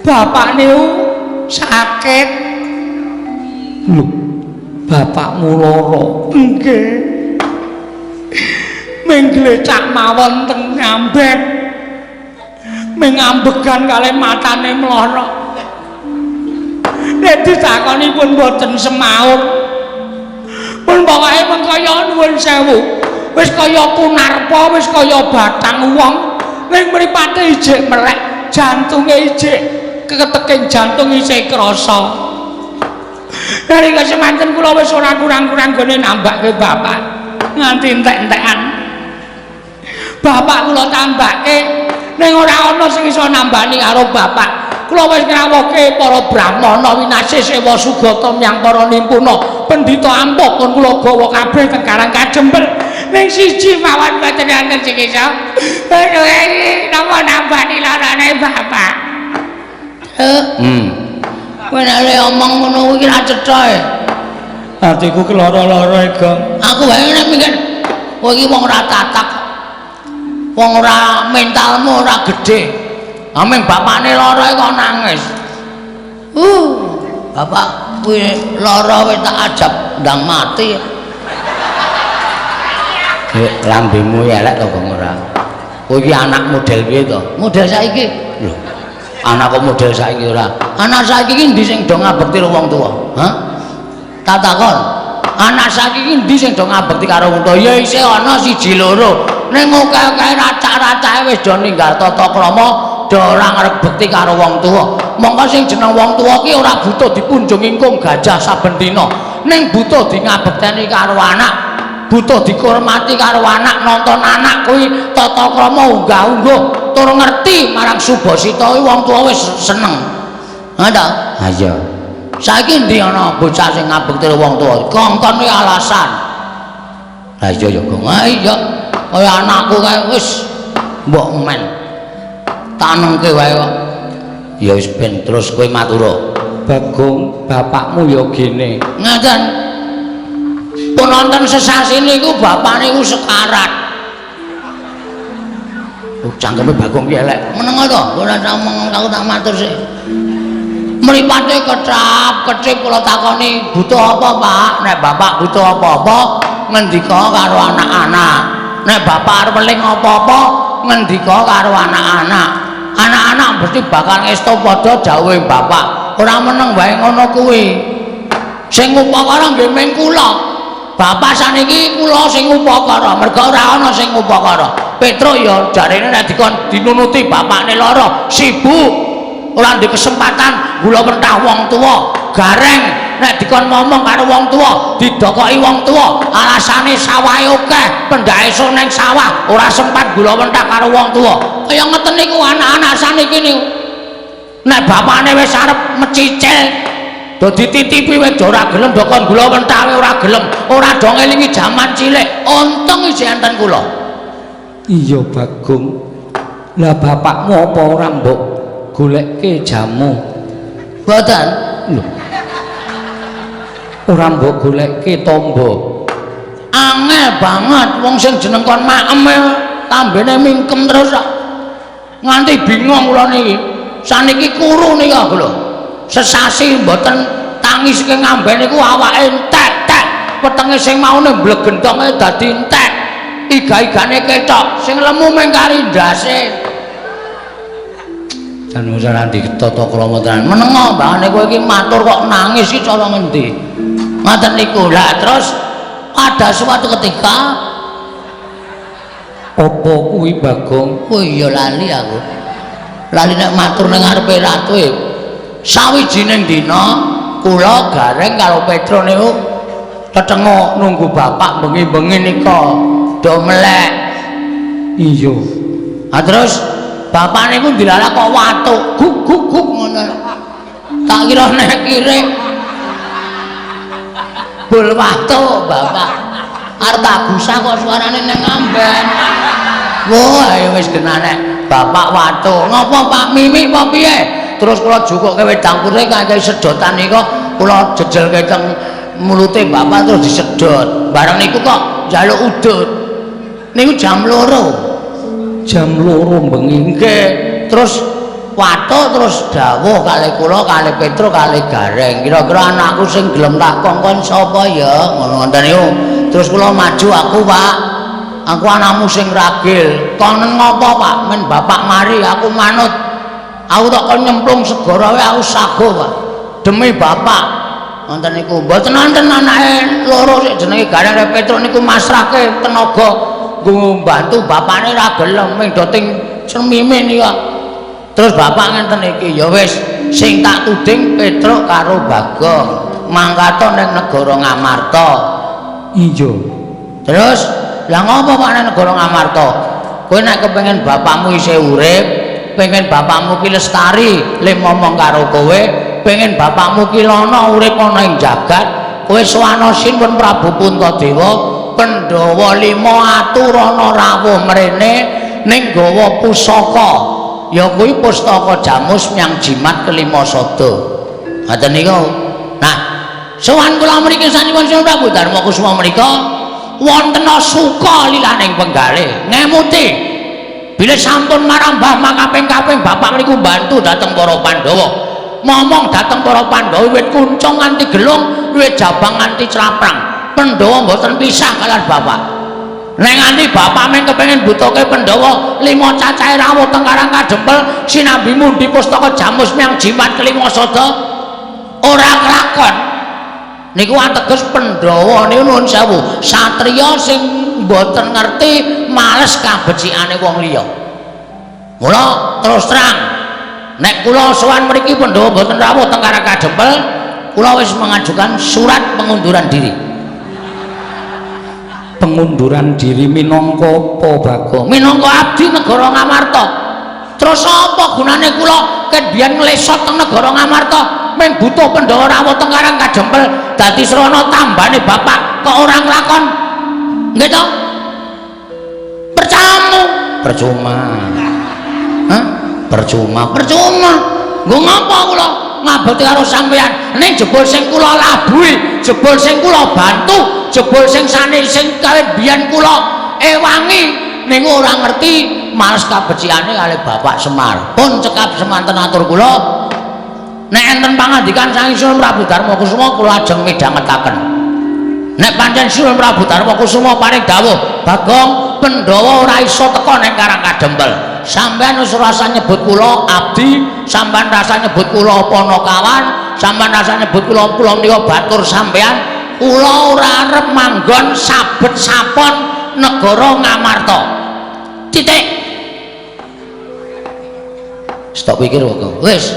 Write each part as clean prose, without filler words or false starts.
bapak niku sakit. Lho, bapakmu lara. Nggih. Mengglecak mawon teng ngambek. Mengambegan kalih matane mlorok. Nek ditakoni pun boten semaur. Pun pokoke mengkaya nuwun sewu. Wis kaya Kunarpa, wis kaya batang wong. Ning mripate ijik melek, jantunge ijik keketeking jantung isih krasa. Dari kesemanten kula wis ora kurang-kurang gone nambahke bapak. Nganti entek-entekan. Bapak kula tambahke ning ora ana sing iso nambani karo bapak. Kula wis ngrawuhke para brahmana winasih sewa sugata nyang para nimpuna pendhita ampuk pun kula gawa kabeh teng Karang Kajembel ning siji mawon mboten wonten sing iso napa nambani larane bapak. Kowe nek omong ngono kuwi ra cetha e. Atiku ki lara-lara e, Gong. Aku wae nek mikir kowe iki wong ora tatak. Wong ora mentalmu ora gedhe. Ameng bapakne lara kok nangis. Bapak kuwi lara wis tak ajab ndang mati. Lambemu elek to kok ora. Kowe iki anak model piye to? Model saiki. Lho. Anak kok model saiki ora. Anak saiki ki ndi sing do ngabekti karo wong tuwa? Hah? Tak takon. Anak saiki ki ndi sing do ngabekti karo wong tuwa? Ya isih ana siji loro. Ning akeh-akeh racak-racake wis do ninggal tata krama. Ora ngarep bekti karo wong tuwa. Mongko sing jeneng wong tuwa ki ora butuh dipunjung ingkung gajah saben dina, ning butuh di ngabekteni karo anak, butuh dihormati karo anak, nonton anak kuwi tata krama unggah-ungguh, tur ngerti marang Subasita kuwi wong tuwa wis seneng. Ha ta? Ha iya. Saiki ndi ana bocah sing ngabekti karo wong tuwa? Kongkon kuwi alasan. Lah iya ya, Gong. Ha iya. Kaya anakku kae wis mbok men. Tanengke wae kok. Ya wis ben terus kowe matur. Bagong, bapakmu ya gene. Ngaten. Pun wonten sesasi niku bapak niku sekarat. Cangkeme Bagong ki elek. Meneng to, ora omong aku tak matur sik. Mripate kecap-kecip kula takoni, butuh apa, Pak? Nek bapak butuh apa-apa, ngendika karo anak-anak. Nek bapak arep eling apa-apa, ngendika karo anak-anak. Anak-anak mesti bakal ngestu padha jawuhe bapak. Ora meneng wae ngono kuwi. Sing upakara nggih mung kula. Bapak saniki kula sing upakara, merga ora ana sing upakara. Petruk ya jarene nek dikon dinunuti bapakne lara, sibuk. Ora ndek kesempatan gula mentah wong tuwa. Gareng nek dikon ngomong karo wong tuwa, didokoki wong tuwa, alasane sawahe akeh, pendhae ning sawah, ora sempat gula mentah karo wong tuwa. Kaya ngeten niku anak-anak saniki niku. Nek bapakne wis arep mecicil, do dititipi wis ora gelem dokon gula mentah ora gelem, ora do ngelingi jaman cilik. Untung isih enten kula. Iya, Bagong. Lah bapakmu apa ora mbok golekke jamu? Mboten. Lho. Ora mbok golekke tombo. Angel banget wong sing jeneng kon maem tambene mingkem terus nganti bingung kula niki. Saniki kuru nika lho. Sesasi mboten tangis ke ngamben niku awake entek-entek. Wetenge sing maune mblegentonge dadi entek. Iga-igane ketok, sing lemu mung kari ndase. Jan ora ditata krama tenan. Menengo mbahane kowe iki matur kok nangis iki cara ngendi? Ngoten niku. Lah terus ada suatu ketika apa kuwi Bagong? Oh iya lali aku. Lali nek matur ning ngarepe ratu e. Sawijining dina kula gareng karo Petro niku tetengok nunggu bapak bengi-bengi nika do melek. Iya. Ah terus bapak niku dilalah kok watuk guk ngono. Tak kira nek kire bul watuk bapak. Arep tak gusah kok suarane ning ngamben. Wah, ayo wis genane bapak watuk. Ngopo Pak Mimi apa piye? Terus kula jukuke wedang putih kangge sedotan nika kula jejelke teng mulute bapak terus disedot. Bareng niku kok njaluk udut. Niku jam 2. Jam 2 bengi. Nggih. Terus watuk terus dawuh kalih kula kalih Petro kalih Gareng kira-kira anakku sing gelem tak kongkon sapa ya ngono-ngoten niku terus kula maju aku Pak aku anakmu sing ragil konen ngopo Pak men bapak mari aku manut aku tak kon nyemplung segara wae aku sago Pak demi bapak wonten niku mboten wonten anake loro sik jenenge Gareng karo Petro niku masrahke tenaga nggo bantu bapakne ra gelem ming do ting cermime niku terus bapak ngenten iki ya wis sing tak tuding Petro karo Bagong mangkato ning negara Ngamarta iya terus lah ngopo Pak ning negara Ngamarta kowe nek kepengin bapakmu isih urip pengen bapakmu ki lestari le ngomong karo kowe pengen bapakmu ki lono urip ana ing jagat kowe sowan Sinten Prabu Puntadewa Pandhawa 5 aturana rawuh mrene ning gawa pusaka ya kuwi pustaka Jamus Myang Jimat kelima sada ngoten niku nah sowan kula mriki sampun Sinten Prabu Darma Kusuma menika wonten suka lilaning penggalih ngemuti bila sampun marambah makaping-kaping bapak mriku bantu dhateng para Pandhawa momong dhateng para Pandhawa wit kuncung nganti gelung wit jabang nganti craprang Pandhawa mboten pisah kaliyan bapak nek nganti bapak men kepengin butuhke Pandhawa 5 cacahe rawuh teng Karang Kadempel sinambi mundi pustaka Jamus Myang Jimat kelima sada ora kelakon niku ateges Pandhawa niku nuwun sewu satriya sing mboten ngerti males kabecikane wong liya mula terus terang nek kula sowan mriki Pandhawa mboten rawuh teng Karang Kadempel kula wis mengajukan surat pengunduran diri minangka apa Bagong minangka abdi negara Ngamarta terus apa gunane kula ket biyen nglesot teng negara Ngamarta men butuh Pandhawa rawuh teng Karang Kadempel dadi srana tambane bapak kok ora nglakon nggih to percuma hah percuma nggo ngapa kula ngabekti karo sampeyan ning jebul sing kula labuhi jebul sing kula bantu jebul sing sane sing kawit biyen kula ewangi niku ora ngerti males kabecikane kalih Bapak Semar pun cekap semanten atur kula nek enten pangandikan saking Sinten Prabu Darma Kusuma kula ajeng midhangetaken nek pancen Sinten Prabu Darma Kusuma paring dawuh Bagong Pandhawa ora iso teka ning Karang Kadempel sampean wis rasa nyebut kula abdi sampean rasa nyebut kula ponokawan sampean rasa nyebut kula menika batur sampean kula ora arep manggon sabet sapon negara Ngamarta titik stop pikir kok wis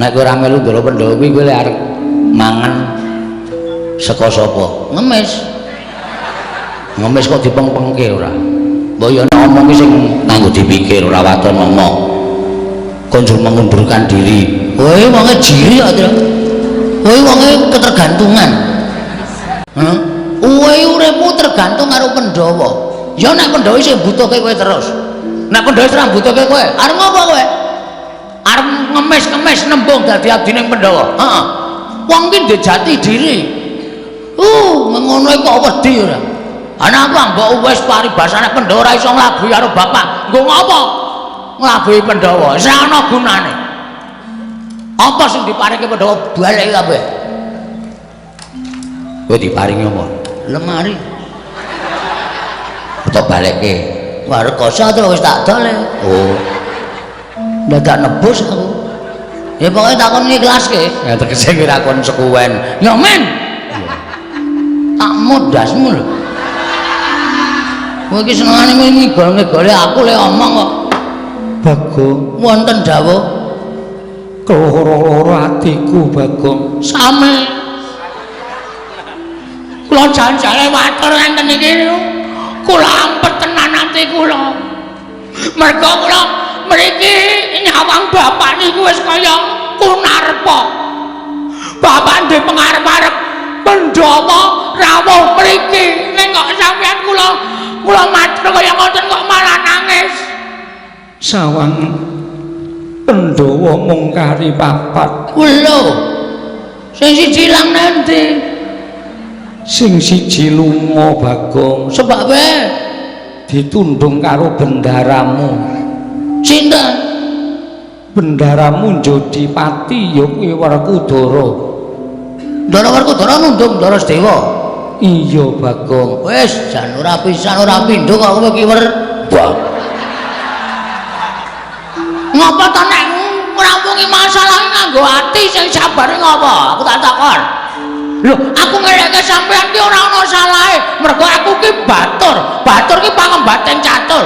nek kowe ora melu ndoro Pandhawa kuwi kowe arep mangan saka sapa ngemis kok dipeng-pengke ora mbok yo nek omong ki sing nganggo dipikir ora waton ngomong konjur mengundurkan diri kowe wonge jiri kok kowe wonge ketergantungan kowe uripmu tergantung karo Pandhawa ya nek Pandhawa sing butuhke kowe terus nek Pandhawa ora butuhke kowe arep ngopo kowe arep ngemis nembung dadi abdine Pandhawa heeh wong ki ndek jati diri ngono kok wedi ora ana apa mbok wis paribasane Pandhawa ora iso nglabuhi karo bapak nggo ngopo nglabuhi Pandhawa ora ana gunane apa sing diparingi Pandhawa balik kabeh kowe diparingi apa lemari utawa balekke warkasa terus wis tak dol oh dadak nebus aku ya pokoknya takon ngiklaske ya tegese kira kon sekuwen ya men tak mudasmu lho kowe iki senengane ngigol-ngigole aku lek omong kok Bagong wonten dawuh keloro-loro atiku Bagong same kula jan-jane matur ngenten iki kula ampet tenan ati kula mergo kula mriki nyawang bapak niku wis kaya kunarpa bapak ndek pengarep-arep Pandhawa rawuh mriki ning kok sampeyan kula matur kaya ngoten kok malah nangis sawang Pandhawa mung kari papat lho sing siji ilang nanti sing siji lunga Bagong sebab ditundung karo bendaramu sinten bendaramu Jodipati ya kuwi Werkudara. Ndara Werkudara nundung Ndara Sedewa. Iya Bagong. Wis jan ora pisan ora pindho kok kowe ki wah. Ngapa to nek ngrampungi masalah nganggo ati sing sabar ngapa? Aku tak takon. Lho, aku ngeleke sampean ki ora ana salahe. Mergo aku ki batur. Batur ki pangembating catur.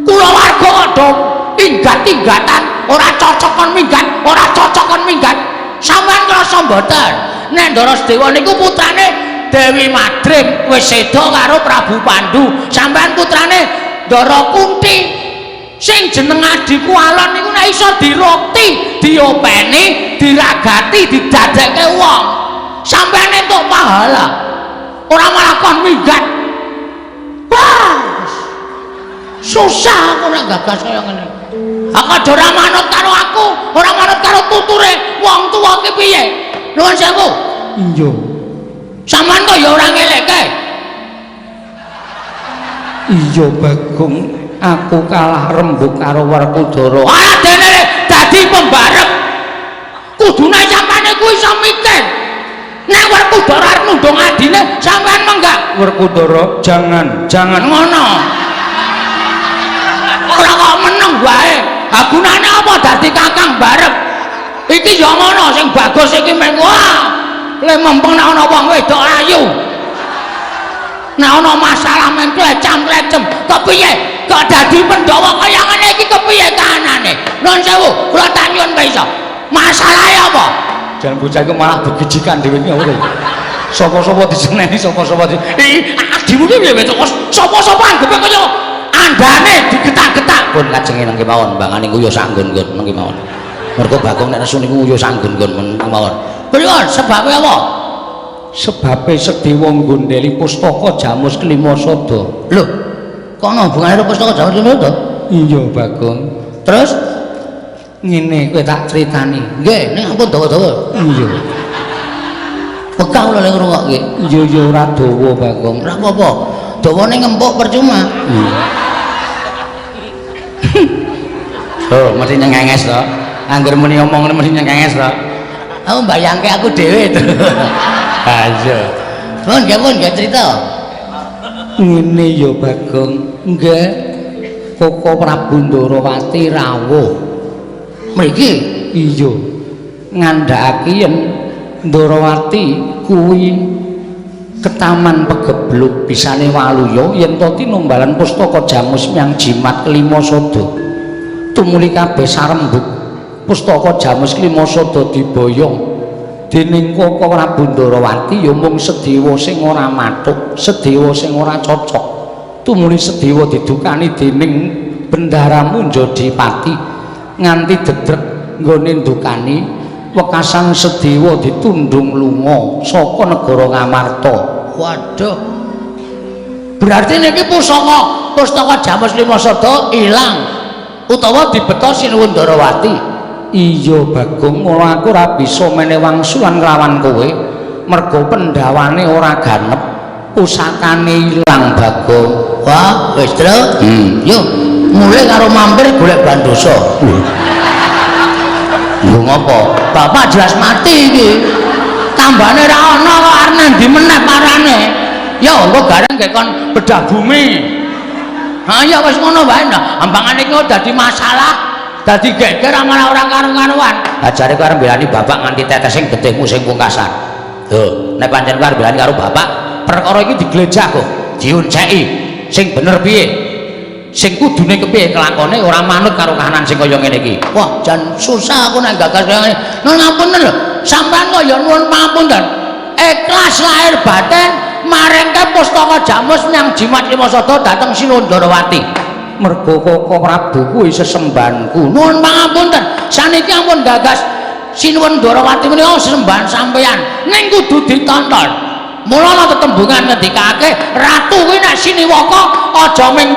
Kula warga kok inggat-inggatan, ora cocok kon minggat, ora cocok kon minggat. Sampeyan krasa mboten? Nek Ndara Sedewa niku putrane Dewi Madrim wis seda karo Prabu Pandu. Sampeyan putrane Ndara Kunti. Sing jeneng adhiku Alon niku nek iso dirokti, diopeni, diragati, didadekke wong. Sampeyan entuk pahala. Ora malah kon minggat. Wah. Susah aku nek gagas kaya ngene. Aku aja ora manut karo aku, ora manut karo tuture wong tuwa ki piye? Nuwun sewu. Iya. Sampeyan kok ya ora ngelekke. Iya Bagong, aku kalah rembug karo Werkudara. Ah dene dadi pembarep. Kudune sampeyan iku iso mikir. Nek Werkudara arep nundung adine, sampeyan menggak. Werkudara, jangan Ngono. Ora kok meneng wae. Ha gunane apa dadi kakang barep? Iki ya ngono sing bagus iki men wah. Le mempeng nek ana wong wedok ayu. Nek ana masalah men klecam-klecem, kepiye? Kok dadi Pandhawa kaya ngene iki kepiye kahanane? Nuwun sewu, kula tak nyuwun iso. Masalahe apa? Jangan bocah iku malah begijikan dhewe iki ngono. Sapa-sapa diseneni, sapa-sapa Adimu ki piye kok sapa-sapa anggepe kaya andane digetak-getak. Pun kajenge nang kemawon, mbangane nguyuh sanggon-nggon mengki mawon. Mergo Bagong nek nesu niku nguyuh sanggon-nggon mengki mawon. Pripun sebabe apa? Sebabe Sedewa nggondheli pustaka Jamus Kelima Sada. Lho, kok ana hubungane karo pustaka Jamus Kelima Sada? Iya Bagong. Terus Ngene kowe tak critani. nggih, nek ampun dawa-dawa. Iya. Bekah kula ning ngrungokke. Iya ya ora dawa Bagong. Ora apa-apa. Dawane ngempuk percuma. Oh, mesti nyengenges to. Angger muni omong mesti nyengenges to. Aku mbayangke aku dhewe to. Ha iya. Pun nggih cerita. Ngene ya Bagong. Nggih. Koko Prabu Ndarawati rawuh. Mriki Iya. Ngandhakake yen Ndarawati kuwi ketaman pegebluk bisane waluya yen to tinumbalan pustaka Jamus Myang Jimat Kelima Sada. Tumuli kabeh sarembug pustaka Jamus Kelima Sada diboyong dening Koko Prabu Ndarawati ya mung Sedewa sing ora mathuk, Sedewa sing ora cocok. Tumuli Sedewa didukani dening bendaramu Jodipati nganti dedrek nggone ndukani wekasan Sedewa ditundung lunga saka negara Ngamarta. waduh. Berarti niki pustaka Jamus Kelima Sada ilang utawa dibeta Sinuwun Ndarawati. Iya Bagong, mula aku ora bisa meneh wangsulan nglawan kowe mergo Pandhawane ora ganep, pusakane ilang Bagong. Wah, wis Tru. Yuk, mulai karo mampir golek Bandosa. Lho ngopo? Bapak jelas mati iki. Tambane ra ana kok arep ndi meneh parane. Ya engko gareng gek kon bedah bumi. Ha ya wis ngono wae nah. Ambangane iki dadi masalah. Dadi geger malah ora karo-karuan. Ha jare kowe arep mbelani bapak nganti tetes sing getihmu sing pungkasan. Lho, nek pancen kowe arep mbelani karo bapak, perkara iki diglejah kok, diunceki. Sing bener piye? Sing kudune kepiye kelakone ora manut karo kahanan sing kaya ngene iki. Wah, jan susah aku nek gagas kaya ngene. Nun ngapunten lho, sampean kok ya nuwun pangapunten. Ikhlas lahir batin maringke pustaka Jamus Myang Jimat Kelima Sada dhateng Sinuwun Ndarawati. Mergo Koko Prabu kuwi sesembahanku. Nuwun pangapunten, saniki ampun gagas Sinuwun Ndarawati menika sesembahan sampeyan ning kudu ditonton. Mula tetembungan ngendikake ratu kuwi nek siniwaka aja ming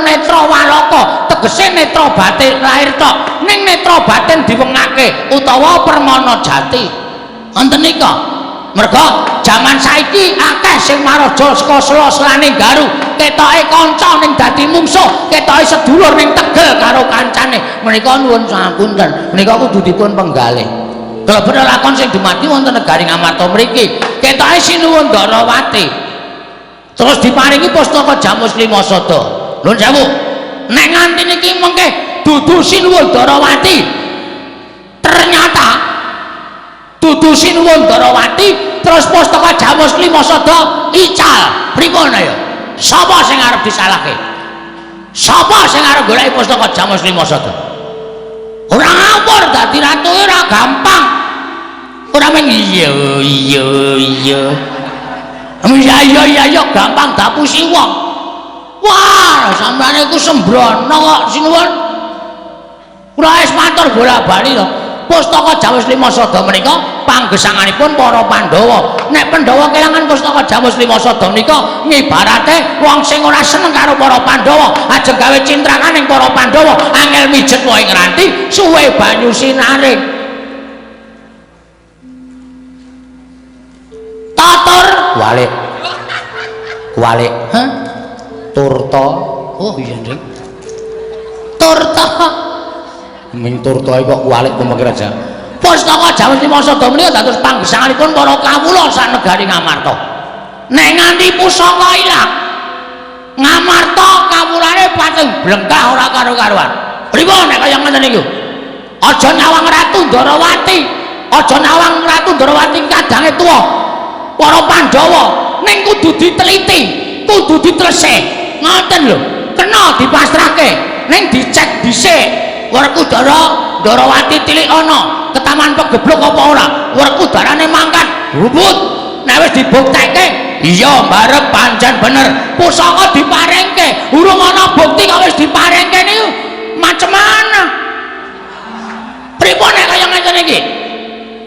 netra walaka, tegese netra batin lahir tok, ning netra batin diwengake utawa permana jati. Wonten nika Mergo jaman saiki akeh sing maraja saka sela-selane garu, ketoke kanca ning dadi mungsuh, ketoke sedulur ning tegel karo kancane. Menika nuwun sapunten, menika kudu dipun penggalih. Kalau bener lakon sing dumadi wonten negari Ngamarta mriki, ketoke Sinuwun Darawati. Terus diparingi pustaka Jamus Lima Sada. Nuwun sewu. Nek nganti niki mengke dudu Sinuwun Darawati. Ternyata dudu Sinuwun Darawati terus pustaka Jamus Lima Sada ical. Pripun ya? Sapa sing arep disalahke? Sapa sing arep goleki pustaka Jamus Lima Sada? Ora ngawur dadi ratu ora gampang. Ora men iya. Iya gampang dapusi wong. Wah, sampeyan iku sembrono kok Sinuwun. Kula wis matur bola-bali to. Pustaka Jamus Lima Sada menika panggesanganipun para Pandhawa. Nek Pandhawa kelangan pustaka Jamus Lima Sada menika ngibarate wong sing ora seneng karo para Pandhawa, ajeng gawe cintrakan ning para Pandhawa, angel mijet wae ngranti suwe banyu sinaring. Tatur walik hah? Turta oh iya Ndeng turta ming turta kok walik pemikir aja pustaka Jamus Lima Sada menika dados panggesanganipun para kawula sak negari Ngamarta. Nek nganti pusaka ilang Ngamarta kawulane pating blengkah ora karo-karuan. Pripun nek kaya ngoten niku? Aja nyawang Ratu Darawati, aja nyawang Ratu Darawati kadange tuwa. Para Pandhawa ning kudu diteliti, kudu ditresih. Ngoten lho, kena dipasrahke, ning dicek dhisik. Werkudara Darawati tilik ana, ketaman pegeblok apa ora? Werkudarane mangkat rubut. Nek wis dibuktekke, iya mbarep pancen bener. Pusaka diparingke, urung ana bukti kok wis diparingke niku. Macem mana? Pripun nek kaya ngene iki?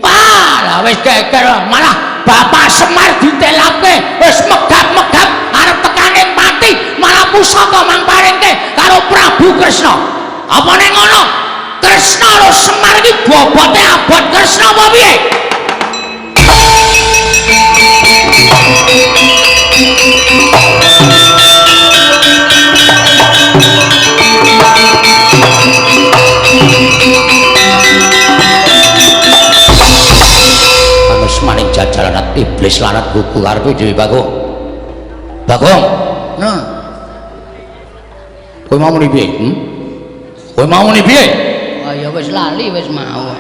Wah, wis geger malah Bapak Semar ditelapke wis megap-megap arep tekaning mati, malah pusaka mangparingke karo Prabu Kresna. Apa nek ngono? Kresna karo Semar iki bobote abot Kresna apa piye? Maning jajalan iblis lanat buku karepe dhewe Bagong. Bagong. Nah. Kowe mau muni piye? Kowe mau muni piye? Wah ya wis lali wis mau.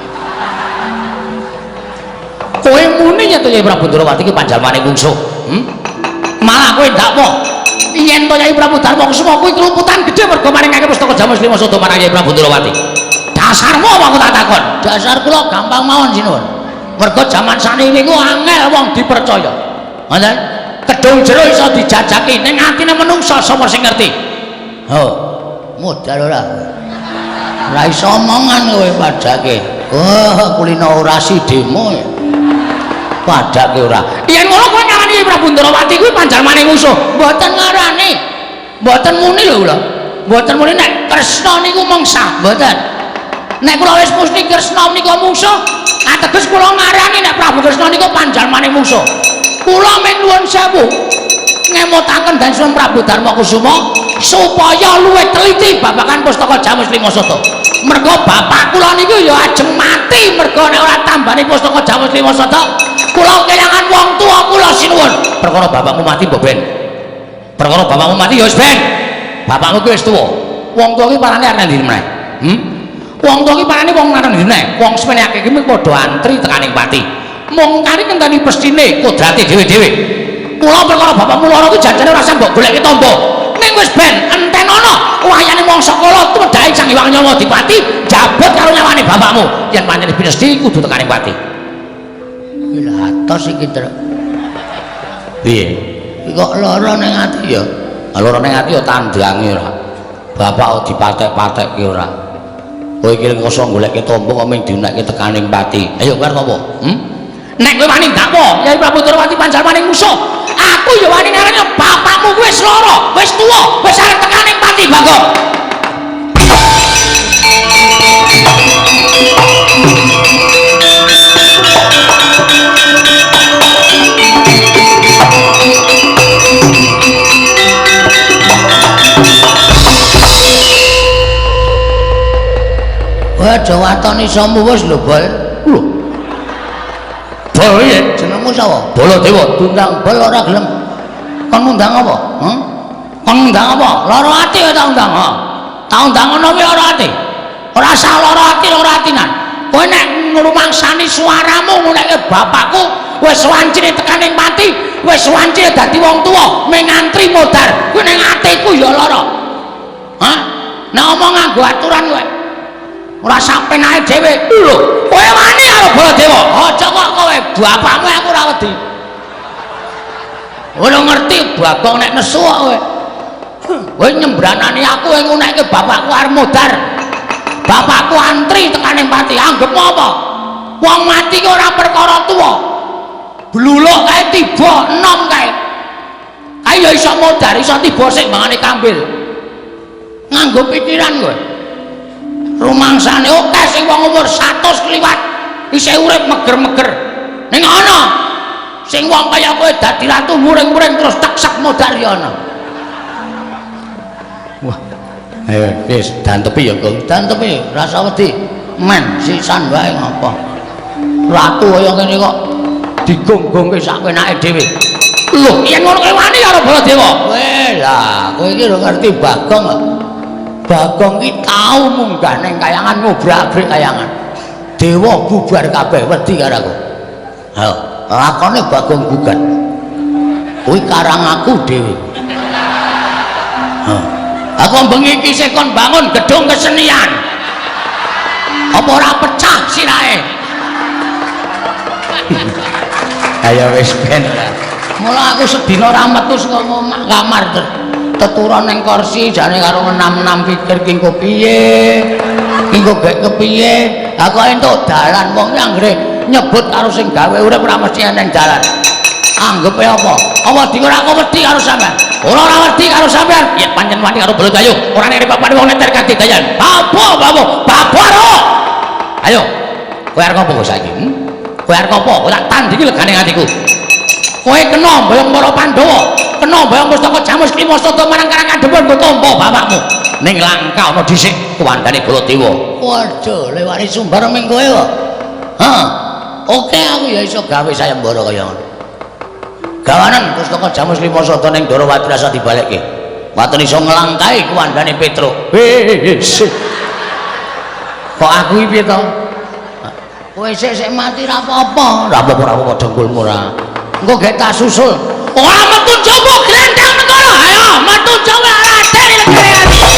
Kowe muni ya to Yai Prabu Darawati ki panjalmane mungsuh. Malah kowe ndak apa. Yen to Yai Prabu Darmakusuma kuwi keluputan gedhe mergo maringake pustaka Jamus Lima Sada marang Yai Prabu Darawati. Dasarmu apa aku tak takon? Dasar kula gampang mawon Sinuwun. Mergo jaman saniki niku angel wong dipercaya. Ngoten. Kedung jero iso dijajaki ning atine menungsa sapa sing ngerti? Ho, modal ora. Ora iso omongan kowe padake. Oh, kulino orasi demo. Padake ora. Yen ngono kowe ngarani Prabu Darawati kuwi panjalmane musuh. Mboten ngarani. Mboten muni lho kula. Mboten muni nek Kresna niku mangsa, mboten. Nek kula wis mesti Kresna menika mungsuh, ateges kula ngarani nek Prabu Kresna niku panjalmane mungsuh. Kula mung nuwun sewu ngemutaken Dansun Prabu Darmakusuma supaya luwih teliti babagan pustaka Jamus Lima Sada. Mergo bapak kula niku ya ajeng mati mergo nek ora tambani pustaka Jamus Lima Sada, kula kelangan wong tua kula Sinuwun. Perkara bapakmu mati mbok ben. Perkara bapakmu mati ya wis ben. Bapakmu ki wis tuwa. Wong tuwa ki parane arep ndi meneh? Wong tuwa ki parane wong nang ndi meneh? Wong semene akeh ki padha antri tekaning pati. Mung kari ngenteni pestine kodrate dhewe-dhewe. Kula perkara bapakmu lara ki janjane ora usah mbok goleki tombo. Ning wis ben enten ana wayane mangsa kala medhahi Sang Hyang Nyawa Dipati jabot karo nyawane bapakmu. Yen pancen pinesti kudu tekaning pati. Lha atos iki, Truk. Piye? Iki kok lara ning ati ya? Lara ning ati ya tandange ora. Bapak dipatek-patekke ora. Kowe iki kosong goleki tombo kok mung diunekke tekaning pati. Ayo ngerti apa? Nek kowe wani ndak apa? Yai Prabu Darawati panjalmane musuh. Aku ya wani ngarani bapakmu wis lara, wis tuwa, wis arep tekaning pati, Bagong. aja watoni somu wis lho bol. Lho. Bol ya jenengmu sapa? Baladewa. Tundang bol ora gelem. Kon ngundang apa? Hah? Kon ngundang apa? Lara ati kowe tak undang. Tak undang ngono kuwi lara ati. Ora sah lara ati lara atinan. Kowe nek ngrumangsani suaramu ngene bapakku wis wancine tekaning pati, wis wancine dadi wong tuwa, ming ngantri modar. Kuwi ning atiku ya lara. Hah? Nek omong nganggo aturan kowe. Ora sampe nae dhewe. Lho, kowe wani karo Baladewa. Aja kok kowe bapakmu aku ora wedi. Ora ngerti Bagong nek nesu kok kowe. Kowe nyembranani aku kowe ngunekke bapakku arep modar. Bapakku antri tekaning pati, anggep apa? Wong mati ki ora perkara tuwa. Bluluk kae tiba enom kae. Kae ya iso modar, iso tiba sik mangane kambil. Nganggo pikiran kowe. Rumangsane akeh sing wong umur 100 kliwat isih urip meger-meger. Ning ana sing wong kaya kowe dadi ratu muring-muring terus teksak modar ya ana. Wah. Ayo wis dantepi ya kok. Dantepi rasa wedi. Men sisan wae ngapa. Ratu kaya ngene kok digonggongke sak penake dhewe. Lho, yen ngono kowe wani karo Baladewa. Weh lah, kowe iki ora ngerti Bagong kok. Bagong ki tau munggah ning kayangan ngobrak-abrik kayangan. Dewa bubar kabeh wedi karo aku. Ayo, lakone Bagong gugat. Kuwi karang aku dhewe. Aku bengi iki sik kon bangun gedung kesenian. Apa ora pecah sirahe? Ayo wis ben lah. Mula aku sedina ora metu saka kamar teturon ning kursi jane karo enam-enam pikir ki engko piye? Engko gek kepiye? Aku entuk dalan wong anggere nyebut karo sing gawe urip ora mesti ning dalan. Anggepe apa? Apa ora aku wedi karo sampean? Ora wedi karo sampean. Ya pancen wani karo Baladewa. Ora nek papane wong neter kanthi dayan. Apa babu? Babaro. Ayo. Kowe arep apa saiki? Kowe arep apa? Kowe tak tandingi legane atiku. Kowe kena mboyong para Pandhawa, kena mboyong pustaka Jamus Klimasada marang Karangkandhepon nggo tampa bapakmu. Ning Langka ana dhisik kuwandane Baladewa. Waduh, lewani sumbar ming kowe kok. Hah. Oke aku ya iso gawe sayembara kaya ngono. Gawanan pustaka Jamus Klimasada ning Darawati rasa dibalekke. Waton iso nglangkai kuwandane Petruk. Kok aku iki piye to? Kowe sik mati ra apa-apa. Ra apa-apa dengkulmu ra. Engko gek tak susul. Ora metu coba glendang negara. Ayo metu coba raden negara.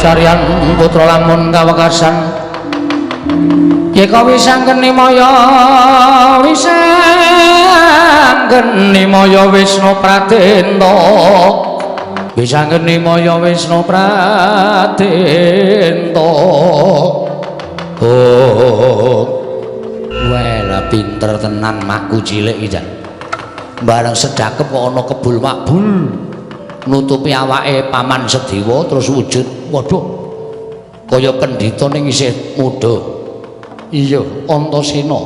Carian putra lamun kawekasan yeka wisanggeni maya Wisnu Pratenta wisanggeni maya Wisnu Pratenta oh wela pinter tenan makku cilik iki jan bareng sedakep kok ana kebul makbul nutupi awake paman Sedewa terus wujud waduh kaya pendhita ning isih muda iya Antasena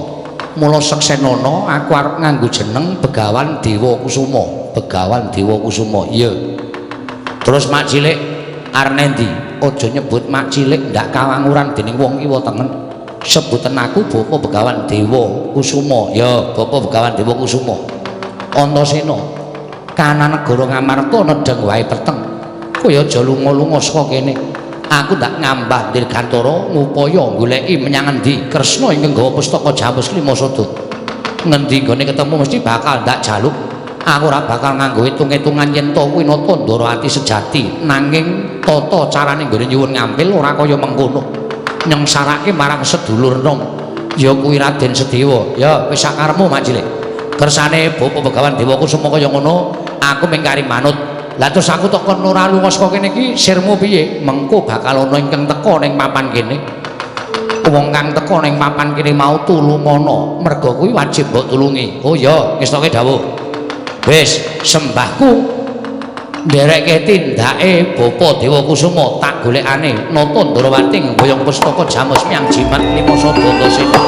mula seksenana aku arep nganggo jeneng Begawan Dewa Kusuma iya terus mak cilik arep ndi aja nyebut mak cilik ndak kawanguran dening wong kiwa tengen sebutan aku Bapa Begawan Dewa Kusuma ya Bapa Begawan Dewa Kusuma Antasena kana negara Ngamarta nedeng wae peteng kowe aja lunga-lunga saka kene aku ndak ngambah dirgantara ngupaya goleki menyang endi Kresna ingkang gawa pustaka Jamus Klimasada ngendi gone ketemu mesti bakal ndak jaluk aku ora bakal nganggo hitung-hitungan yen to kuwi nata Ndarawati sejati nanging tata carane nggone nyuwun ngampil ora kaya mengkono nyengsarake marang sedulur nom ya kuwi Raden Sedewa ya wis sakarepmu Mak Cilik kersane Bapak Begawan Dewa Kusuma kaya ngono aku mung kari manut lah terus aku tok kon ora lunga saka kene iki sirmu piye mengko bakal ana ingkang teka ning papan kene wong kang teka ning papan kene mau tulungono merga kuwi wajib mbok tulungi oh ya ngestoke dawuh wis sembahku ndereke tindake Bapa Dewa Kusuma tak golekane nata Ndarawati boyong pustaka Jamus Miang Jimat Limasa Bandasena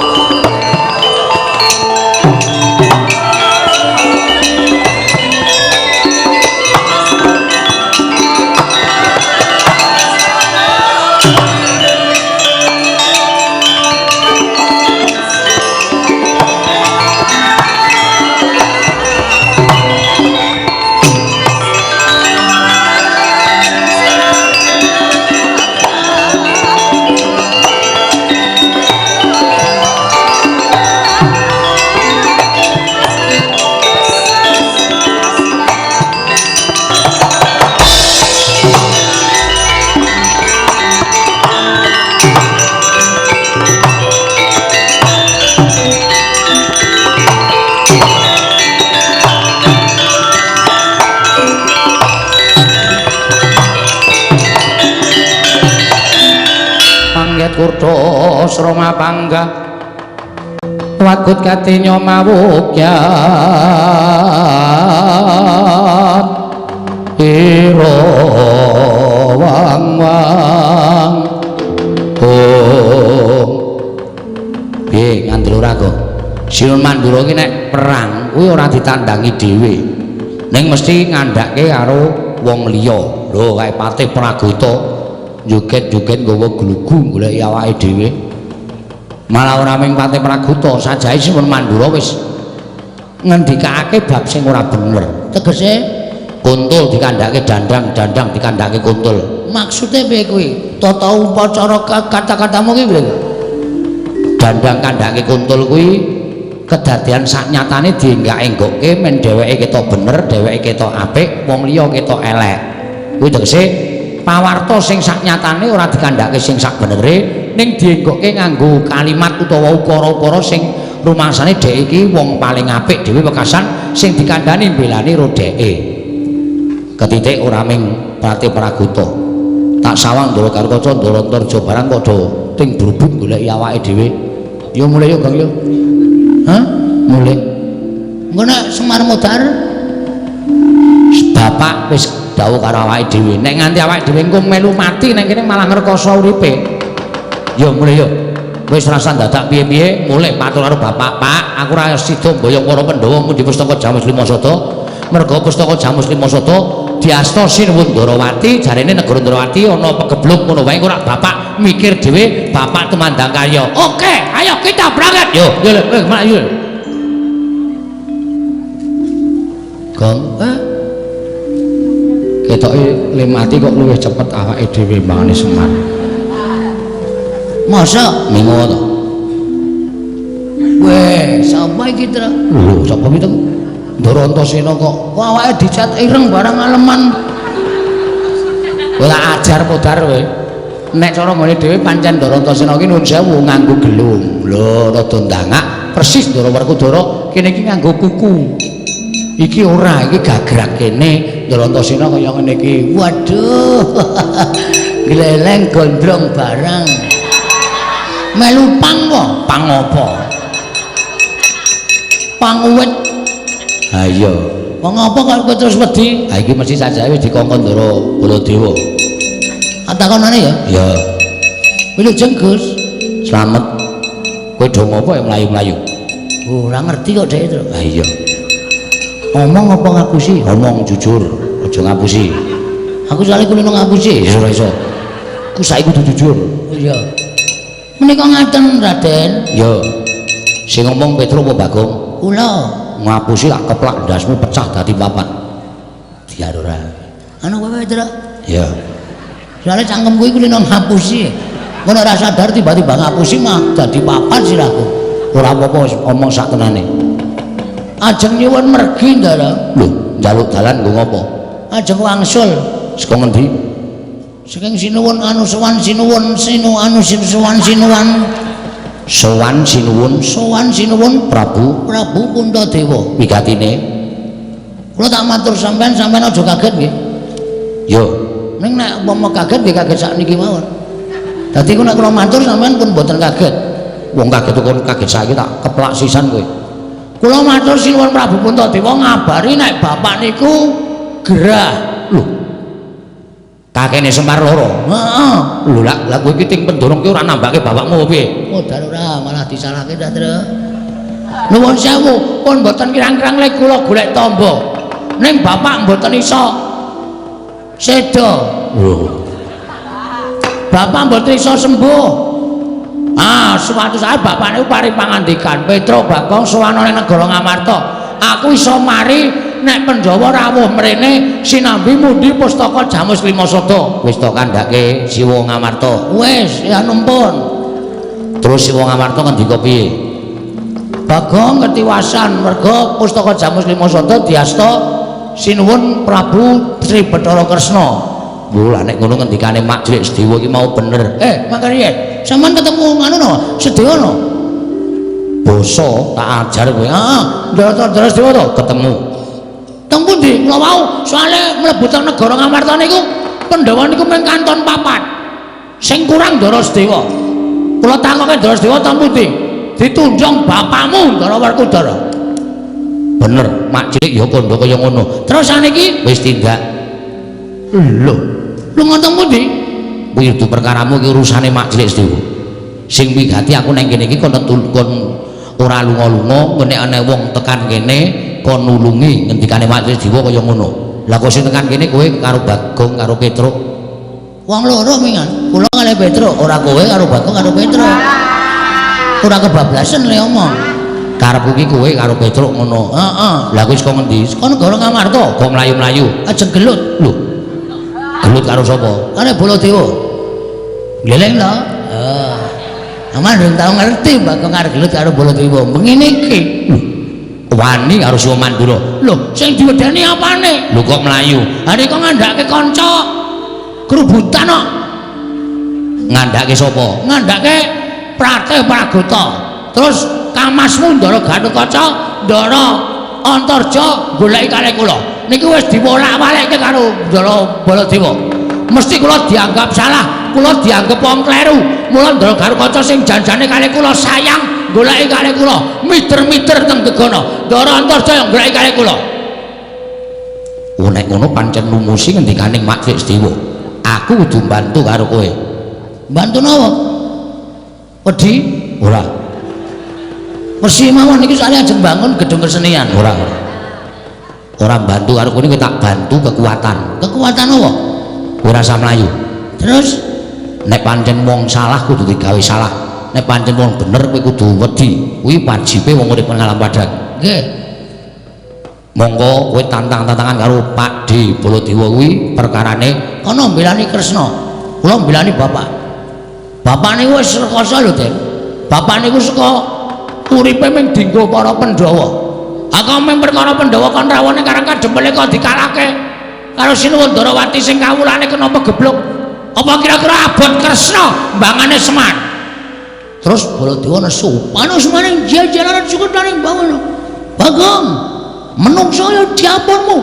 Kurta Srama Pangga wagut katinyo mawukyat ira wang-wang piye ngandel ora kok Sinun Mandura ki nek perang kuwi ora ditandangi dhewe ning mesti ngandhake karo wong liya lho kae Patih Pragata joget-joget nggawa glugu golek awake dhewe malah ora mung Patih Pragata sajahe Sinun Mandura wis ngendikake bab sing ora bener tegese kuntul dikandhake dandang dikandhake kuntul maksude piye kuwi tata upacara kata-katamu ki piye dandang kandhake kuntul kuwi kedadian saknyatane dienggak-enggokke men dheweke ketok bener dheweke ketok apik wong liya ketok elek kuwi tegese pawarta sing saknyatane ora dikandhake sing sak benere ning dienggokke nganggo kalimat utawa ukara-ukara sing rumangsane dhek iki wong paling apik dhewe wekasan sing dikandhani mbelani ro dheke ketitik ora ming Patih Pragata tak sawang Ndara Karkaca Ndara Antarja barang padha ting brubut golek awake dhewe ya mulai yo Kang yo hah mulai engko nek Semar Modar bapak wis dawuh karo awake dhewe nek nganti awake dhewe engko melu mati nek kene malah ngrekoso uripe ya mulai yo wis rasa dadak piye-piye mulai matur karo bapak Pak aku ora sida mboyong para Pandhawa mundi pustaka Jamus Limasada merga pustaka Jamus Limasada diasta Sinuwun Ndarawati jarene negara Ndarawati ana pegebluk ngono wae ora bapak mikir dhewe bapak temandang karya oke ayo kita berangkat yo yo Gong ketoke limati kok luwih cepet awake dhewe mangane Semar masa mingo to weh sapa iki tra lho sapa iki to Ndara Antasena kok awake dicat ireng barang aleman ora ajar Modar kowe nek cara ngene dhewe pancen Ndara Antasena ki nuwun sewu nganggo gelung lho rada ndangak persis Ndara Werkudara kene iki nganggo kuku iki ora iki gagrag kene Ndara Antasena kaya ngene iki waduh gleleng gondrong barang melu pang apa panguwit ha iya wong apa kok terus wedi ha iki mesti sajae wis dikongkon Ndara Baladewa atakonane ya iya kuwi jeng Gus slamet kowe do ngopo ya mlayu-mlayu ora ngerti kok dhek itu ha iya ngomong apa ngapusi ngomong jujur aja ngapusi aku soalnya kulino ngapusi ora iso ku saiki kudu jujur oh iya menika ngaten Raden ya sing ngomong Petro apa Bagong kula ngapusi lak keplak ndasmu pecah dadi papat diar ora ana kowe Petro ya soalnya cangkem kuwi kulino ngapusi ngono ora sadar tiba-tiba ngapusi mah dadi papat sirahku ora apa-apa omong sak tenane Ajeng nyuwun mergi Ndara. Lho, njaluk dalan nggo ngopo? Ajeng wangsul. Saka ngendi? Saking sinuwun anu sowan sinuwun sinu anu sowan sinuwan. Sowan sinuwun Prabu Puntadewa. wigatine. Kula tak matur sampean aja kaget nggih. Yo, Ning nek umpama kaget nggih kaget sakniki mawon. Dadi nek kula matur sampean pun mboten kaget. wong kaget kok kaget saiki tak keplak sisan kowe. Kula matur sinuwun Prabu Puntadewa ngabari nek bapak niku gerah. Lho. Kakene Semar loro. Heeh. Lho lah kowe iki ting pendorong ki ora nambake bapakmu piye? Oh, ora malah disalahke ta, Tru. Nuwun sewu, pun mboten kirang-kirang lek kula golek tamba. Ning bapak mboten iso seda. Lho. Bapak mboten iso sembuh. Suwatu saat bapak niku paring pangandikan, Petro Bagong sowan ning negara Ngamarta. Aku iso mari nek Pandhawa rawuh mrene sinambi mundi pustaka Jamus Limasada. Wis to kandhake Siwa Ngamarta. Wis, ya numpun. Terus Siwa Ngamarta ngendika piye? Bagong ketiwasan merga pustaka Jamus Limasada diasta sinuwun Prabu Sri Bathara Kresna. Lho lah nek ngono ngendikane Mak Jlik Sedewa iki mau bener. Makane sampean ketemu anu no, Sedewa no. Basa tak ajar kowe. Heeh, Ndara Sedewa to Ketemu. teng pundi kula wau soalé mlebu teng negara Ngamarta niku Pandhawa niku mung kanton 4 sing kurang Ndara Sedewa. Kula takoke Ndara Sedewa teng pundi ditunjung bapakmu Ndara Werkudara. Bener, Mak Jlik ya kandha kaya ngono. Terus saniki Wis tindak. lho lunga teng pundi? Kuwi itu perkaramu iki urusane Mak Jlik Sedewa. Sing wigati aku nang kene iki kon ora lunga-lunga ngene ana wong tekan kene kon nulungi ngendikane Mak Jlik Sedewa kaya ngono. Lah kok sing tekan kene kowe karo Bagong karo Petruk. Wong loro mingan. Kula kalih Petruk, ora kowe karo Bagong karo Petruk. Ora kebablasan le omong. Karepku iki kowe karo Petruk ngono. Heeh. Lah kowe saka ngendi? Saka negara Ngamarta. Kok mlayu-mlayu? Ajeng gelut. Lho. Gelut karo sapa? Kare Baladewa. Gleleng lho. Aman ndang tau ngerti Bagong karo gelut karo Baladewa. Mengene iki. Wani karo Siwa Mandura. Lho, sing diwedani apane? Lho kok mlayu? Ha nek kok ngandhake kanca kerubutan kok. Ngandhake sapa? Ngandhake Pratih Pragota. Terus kamasmu Ndara Gatotkaca, Ndara Antarja goleki kalih kula. Niki wis diwolak-walikke karo Ndara Baladewa. Mesti kula dianggap salah, kula dianggap wong kleru. Mula Ndara Gatotkaca sing janjane kalih kula sayang goleki kalih kula, miter-miter teng Gegana. Ndara Antarja yang goleki kalih kula. Nek ngono pancen lumusi ngendikaning Mak Jlik Sedewa. Aku kudu bantu karo kowe. Bantu napa? Wedi Ora, Persi mawon niki soalnya ajeng bangun gedung kesenian. ora. Ora bantu karo kowe tak bantu kekuatan. Kekuatan apa? Kowe rasa mlayu. Terus Nek pancen wong salah kudu digawe salah. Nek pancen wong bener kowe kudu wedi. Kuwi wajibe wong urip nang alam padang. nggih. Monggo kowe tantang-tantangan karo Pak D Baladewa kuwi perkarane Kono mbelani Kresna. Kula mbelani bapak. Bapak niku wis rekoso lho, Den. Bapak niku saka uripe ming dienggo para Pandhawa. Aku ming perkara Pandhawa kon rawone karang kadempele kok dikalahke karo Sinuwun Darawati sing kawulane kena pegebluk. Apa kira-kira abot Kresna mbangane Semar? Terus Baladewa nesu, "Panu Semaring jajaran cukup daring bangun." Bagong, menungso ya diapunmu.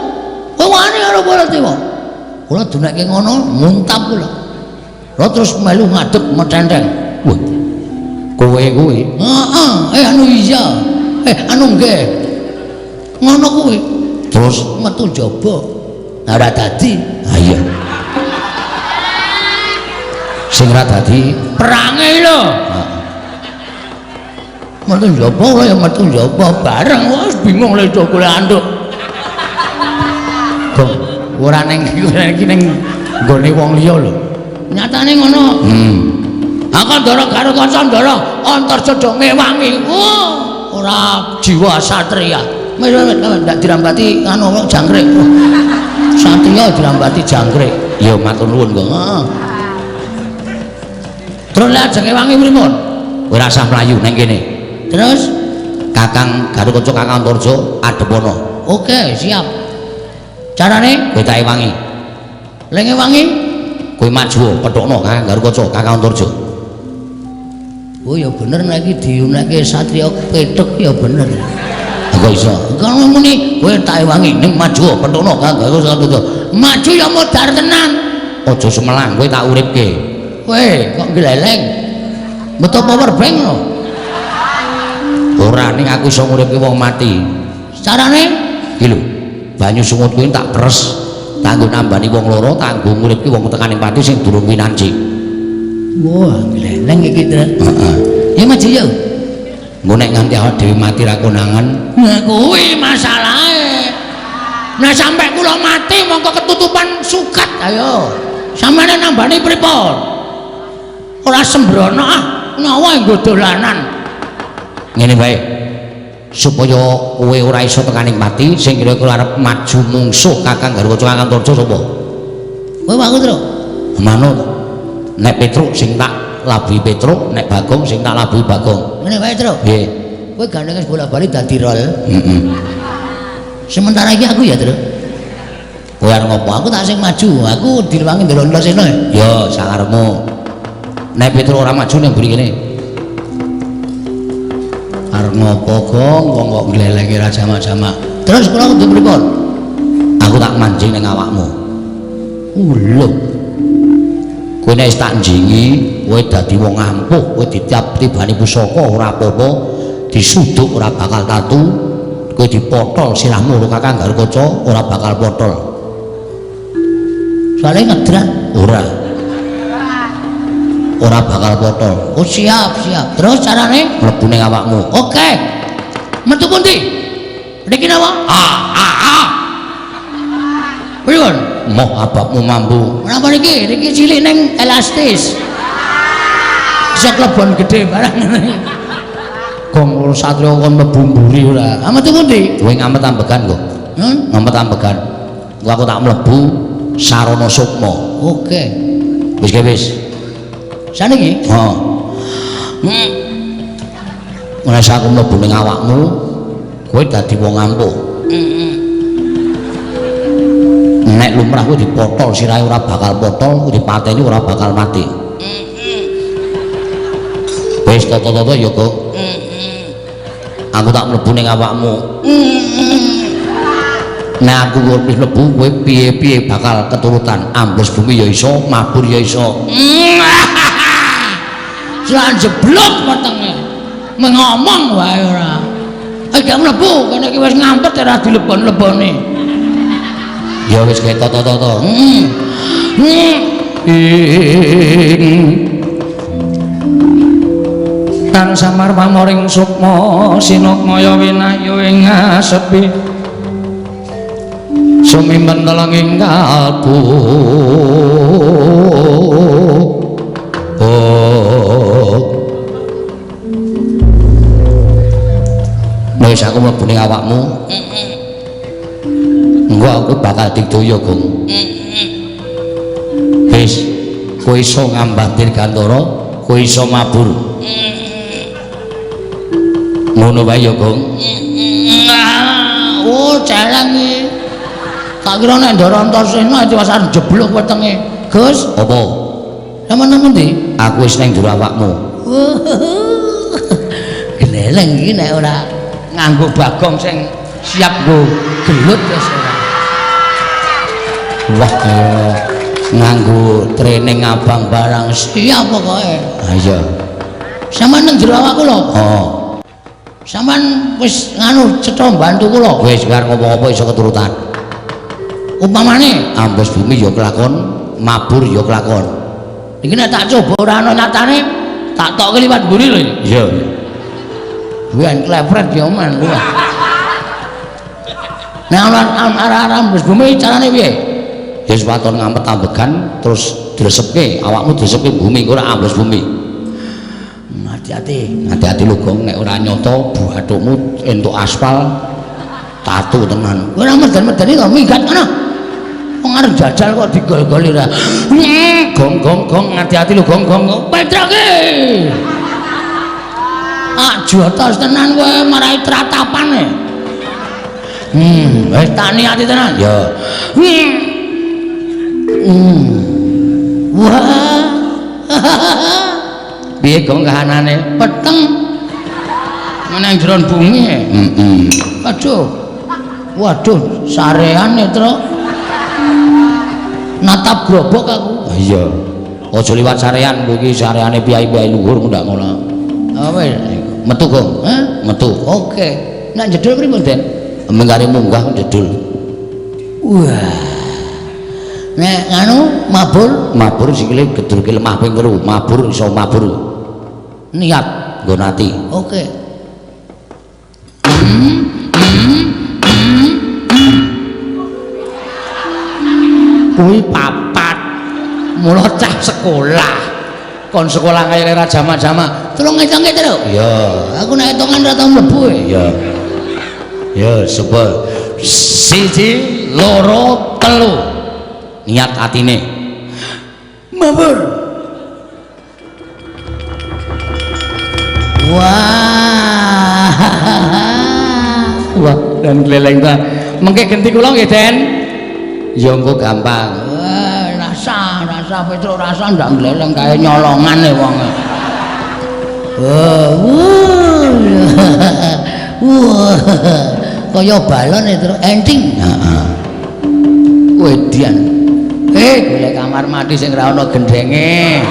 Kowe wani karo Baladewa. Kula dunake ngono, muntap kula. Kula terus melu ngadeg metenteng. wah kowe kuwi Heeh, anu iya. Anu nggih. Ngono kuwi. terus Metu jaba. Ora dadi. ha iya sing ra dadi Perange lho. Metu jaba kaya metu jaba bareng wis bingung lho golek anduk. Gong, ora ning iki ning nggone wong liya lho. Nyatane ngono. Aku Ndara Gatotkaca Ndara Antarja do ngewangi. Ora jiwa satria. Wis ndak dirambati anu jangkrik. Satria dirambati jangkrik. ya matur nuwun kok Heeh. Terus lek ajeng ngewangi pripun? kowe rasa mlayu nang kene Terus Kakang Garukaca Kakang Antarja adepono. Oke, siap. Carane Kowe tak ewangi. lenge wangi. Kowe maju pedhokno Kakang Garukaca Kakang Antarja. Oh ya bener nek iki diunekke satriya petuk ya bener. Kok iso? Kalau muni kowe tak ewangi ning maju pedhokno Kakang Garukaca. Maju ya modar tenan. Aja semelang kowe tak uripke. Kowe kok gleleng. Beto power bank lho. Ora ning aku iso nguripke wong mati. Carane Iki lho, banyu sungut kuwi tak peres. Tak nggo nambani wong loro, tak nggo nguripke wong tekaning pati sing durung winanci. wah gleleng iki to. Heeh. Ya maju ya. Engko nek nganti awak dhewe mati ra konangan, Nah kuwi masalahe. Nah sampai kula mati mongko ketutupan sukat ayo. Samane nambani pripun? Ora sembrono ah, nyawa nggo dolanan. ngene bae. Supaya kowe ora iso tekaning mati, sing kira-kira arep maju mungsuh Kakang Garukaca Kakang Antarja sapa? Kowe aku terus. Manut. Nek Petruk sing tak labuhi Petruk, nek Bagong sing tak labuhi Bagong. Ngene wae terus. Nggih. Kowe gandeng bola-bali dadi rol. Heeh. Sementara iki aku ya terus. Kowe arep ngopo? Aku tak sing maju, aku direwangi ndelok seno. Ya, sakarepmu. Nek Petruk ora maju ning mburi kene. Arep ngopo, Gong? Wong kok nglelengi ra jamak-jamak. Terus kula kudu pripun? Aku tak manjing ning awakmu. Lho, Kowe nek wis tak njingi, kowe dadi wong ampuh, kowe ditibani pusaka ora apa-apa, disuduk ora bakal tatu, kowe dipotol sirahmu karo Kakang Garukaca ora bakal potol. soalnya ngedran. Ora bakal potol. Oh siap, siap. Terus carane? Mlebu ning awakmu. Oke. Metu pundi? Niki napa? Pripun? Moh abakmu mampu. Menapa niki? Niki cilik ning elastis. Bisa klebon gede barang ngene. Gong kula satriya kon mlebu mburi ora. Ah metu pundi? Kowe ngamet ambegan kok. Ngamet ambegan. Engko aku tak mlebu sarana sukma. Oke. Wis ge wis. Saniki? Heeh. Ora sak aku mlebu ning awakmu, kowe dadi wong ampuh. Nek lumrah kowe dipotol sirahe ora bakal potol, dipateni ora bakal mati. Wis tata-tata ya kok. Aku tak mlebu ning awakmu. Nek aku wis mlebu kowe piye-piye bakal keturutan ambles bumi ya iso, mabur ya iso. Jalan jeblok wetenge. Mengomong wae ora. Gak mlebu kene iki wis ngampet ora dilebon-lebone. Ya wis kae tata-tata. Kang samar pamoring sukma sinukmaya winayu ing asepi sumimpen telenging kalbu Wis aku mlebu ning awakmu. Engko aku bakal digdaya, Gong. Wis kowe iso ngambah dirgantara, kowe iso mabur. Ngono wae ya, Gong. Oh, jalan iki. Tak kira nek Ndara Antasena wis arep jeblok wetenge. Gus, Apa? sampeyan ndi? Aku wis ning njero awakmu. Gleleng iki nek ora nganggo Bagong sing siap nggo gelut wis ora. Wah, kaya nganggo training abang barang. Siap pokoke. Ha iya. Sampeyan nang jero awakku lho. Oh, Sampeyan wis nganu cetha mbantu kula. wis biar ngomong apa iso keturutan. Upamane Ambles bumi ya kelakon, mabur ya kelakon. iki nek tak coba ora ana nyatane tak tokke liwat mburi lho. Iya. Buan klepret ya men kuwi. Nek ana arah-arah wis bumi carane piye? Ya sepaton ngampet ambegan terus diresepke, awakmu diresepke bumi ora ambles bumi. Hati-hati. Hati-hati lho, Gong, nek ora nyoto buathukmu entuk aspal tatu tenan. Kowe ora meden-medeni to minggat ngono. Wong arep jajal kok digol-goli ora. Gong, Gong, Gong, hati-hati lho, Gong, Gong. Petruk iki. Tak jotos tenan kowe marai tratapane. Wis tak niati tenan. Ya. Wah. Piye kok kahanane? Peteng. Meneng jeron bumi. Aduh. Waduh, sarean Netro. Natap grobok aku. Iya. Aja liwat sarean kowe iki sareane piyai-piyai luhur ndak ngono. Apa ya? Metu kok. Metu. Oke. Nek jedul pripun, Den? Menggare munggah jedul. Wah. Nek anu Mabur sikile gedulke lemah ping 3. Mabur iso mabur. niat nggon ati. Oke. Kuwi papat. Mula cah sekolah. Kon sekolah kaya ora jama-jama. Tolong ngitungke terus. Iya. Aku nek hitungan ora tau mlebu. Iya. Ya, sebab 1 2 3 niat atine. Mabur. Wah. Wah, dan keleleng ta. Mengke genti kula nggih, Den. Ya engko gampang. Wah, rasa Petro rasa ndak gleleng kae nyolongane wong. Wah. Kaya balon itu ending. Heeh. Wedian. Golek kamar mandi sing ora ana gendenge.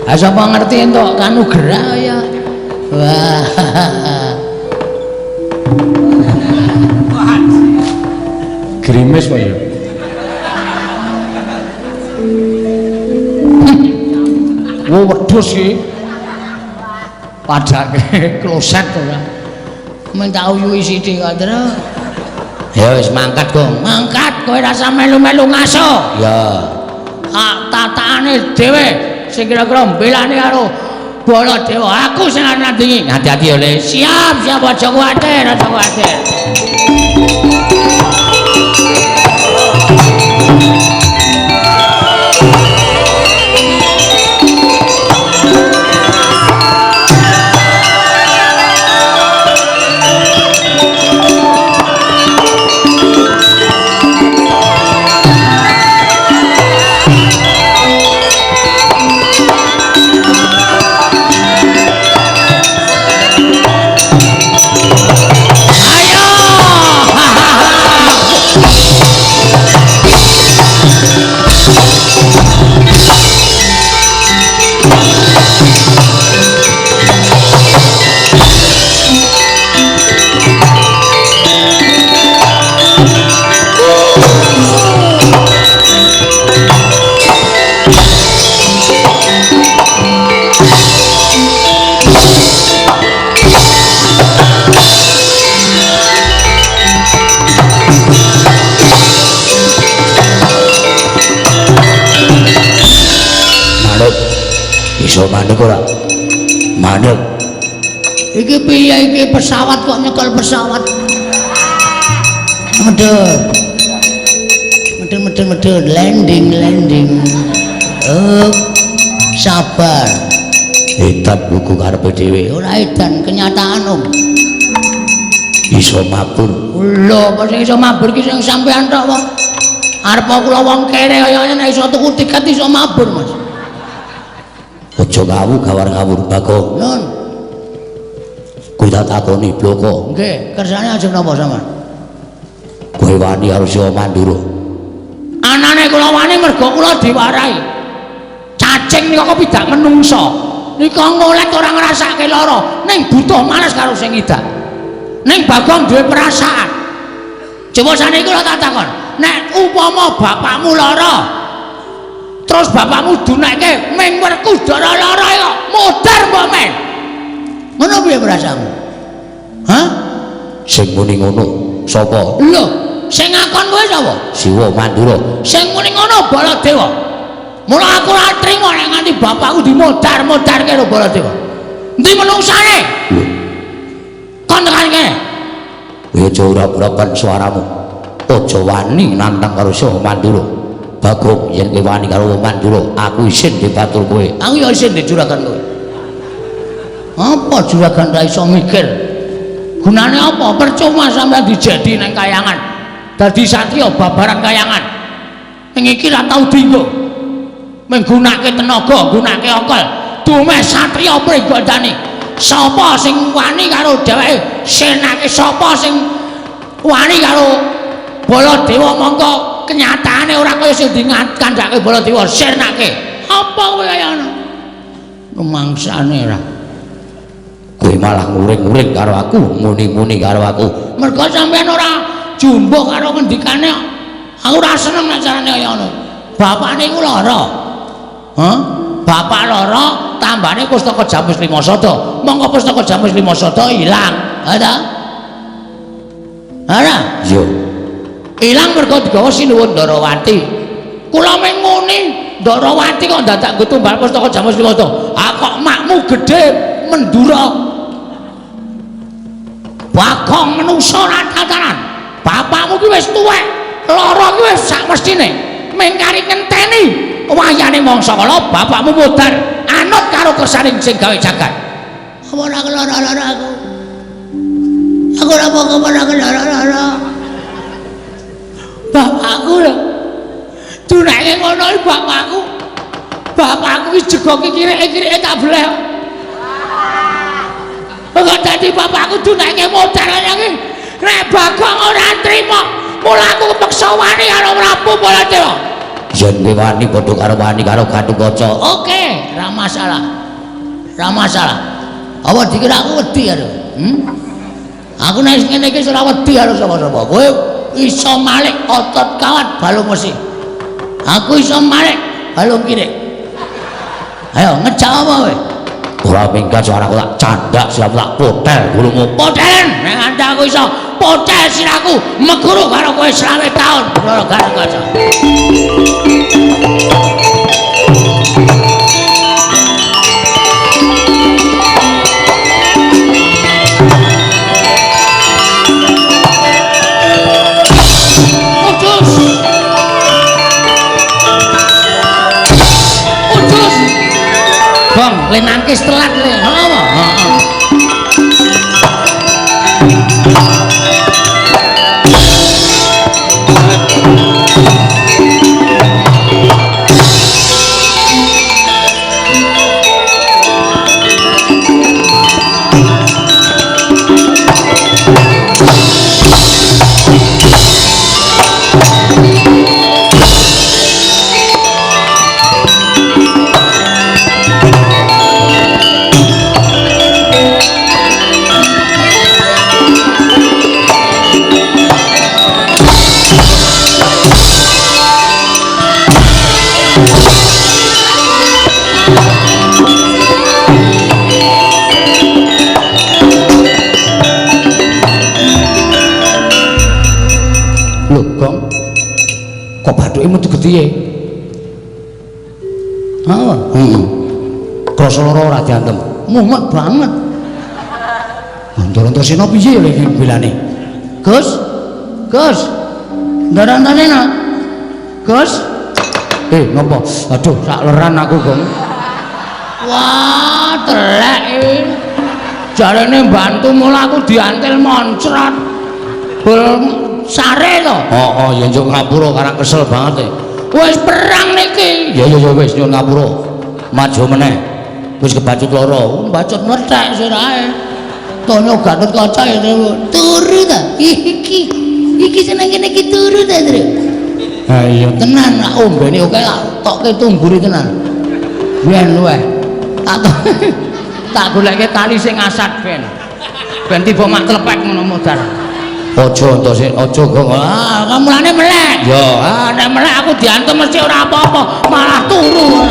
Ha sapa ngerti entuk kanugrah ya. Wah. Grimis kok ya. Wo wedhus iki. Padake kloset to ya. Men tak uyuhi sithik kok, Tru. Ya wis mangkat, Gong. Mangkat kowe rasa melu-melu ngaso. Ya. Tataane dhewe sing kira-kira mbelani karo Baladewa. Aku sing nandingi. Hati-hati ya, Le. Siap, aja kuwatir, aja kuwatir. Iso mandek ora? Mandek. Iki piye iki pesawat kok nyekel pesawat? Medun landing. Oh, sabar. Edan buku karepe dhewe. Ora edan kenyataan Om. Iso mabur. Lho, kok sing iso mabur ki sing sampean tok wong. Arep kula wong kere kaya nek iso tuku tiket iso mabur, Mas. Aja ngawu gawar-ngawur Bagong. Nun. Kuwi tak takoni bloko. Nggih, kersane ajeng napa sampean? Kowe wani karo Siwa Mandura. Anane kula wani mergo kula diwarai. Cacing nika kok pidak menungso. Nika ngolet ora ngrasake lara, ning butuh males karo sing idak. Ning Bagong duwe perasaan. Coba saniki kula tak takon, nek upama bapakmu lara, terus bapakmu dunekke ming Werkudara lara kok modar mbok men. Ngono piye perasaanmu? Hah? Sing muni ngono sapa? Lho, sing ngakon kowe sapa? Siwa Mandura. Sing muni ngono Baladewa. Mula aku ora trimo nek nganti bapakku dimodar-modarke karo Baladewa. Endi menungsane? Lho, Kon tekan kene. kowe aja urap-urapan suaramu. Aja wani nantang karo Siwa Mandura. Bagong yen kowe wani karo Mandura, aku isin dibatur kowe. Aku ya isin dijurakan kowe. Apa juragan ra iso mikir? Gunane apa? Percuma sampeyan dijadi nang kayangan. Dadi satriya babaran kayangan. Ning iki ra tau dienggo. Menggunake tenaga, gunake akal. Dumeh satriya prigandane. Sapa sing wani karo dheweke? Senake sapa sing wani karo Baladewa mongko kenyataane ora kaya sing dikandhake Baladewa senake. Apa kowe kaya ngono? Rumangsane ra. Kowe malah nguring-nguring karo aku, muni-muni karo aku. Mergo sampean ora jumbo karo ngendikane. Aku ora seneng nek carane kaya ngono. Bapakne iku lara. Hah? Bapak lara tambane pustaka Jamus Limasada. Monggo pustaka Jamus Limasada ilang. Ha ta? Ana? Yo. Ilang mergo digawa Sinuwun Ndarawati. Kula meng muni Ndarawati kok dadak nggo tumbal pustaka Jamus Limasada. Ah kok makmu gedhe mendura. Bagong menungso ra tatanan. Bapakmu ki wis tuwek. Lara ki wis sak mestine. Mengkari ngenteni wayane mangsa kala bapakmu mudhar anut karo kersaning sing gawe jagat. Apa ora kelara-lara aku? Aku ora apa-apa kelara-lara. Bapakku lho. Dunake ngono iki bapakku. Bapakku wis jegoke kirike-kirike tak bleh. Kok dadi bapakku dunake mudhar kaya iki. Nek Bagong ora trima, mula aku kepeksa wani karo Prabu Baladewa. Yen kowe wani padha karo wani karo Gatotkaca. Oke, ra masalah. Ra masalah. Apa dikira aku wedi karo? Aku nek ngene iki ora wedi karo sapa-sapa. Kowe iso malik otot kawat balung mesi. Aku iso malik balung kiri. Ayo ngejak apa kowe? Ora minggat suara aku tak candak siap tak potel gulumu. Potelen nek anda aku iso potel siraku meguru karo kowe 20 taun karo Gatotkaca. Bang, le nangkis telat le. Apa? Heeh. Kok bathuke metu gedhe? Apa? Krasa lara ora diantem. Mumet banget. Antar-antarsena piye lho iki belane? Gus. Gus. Ndarantane nak. Gus. Ngopo? Aduh, sak leran aku, Gong. Wah, telek iki. Jarene mbantu mula aku diantil moncrat. Bol sare to. Oh, ya njuk ngapura karang kesel banget e. Wis perang niki. Ya wis nyuwun ngapura. Maju meneh. Wis kebacut lara, bacut methek sirahe. Tonya Gatotkaca ya turu ta. Iki seneng kene iki turu ta, Tru. Ha iya tenan nak ombene oke tokke tungguri tenan. Yen wae. Tak goleke tali sing asat ben. Ben tiba mak tlepek ngono modar. Aja to sik, aja Gong. Ah, kamulane melek. Ya, nek melek aku diantem mesti ora apa-apa, malah turu.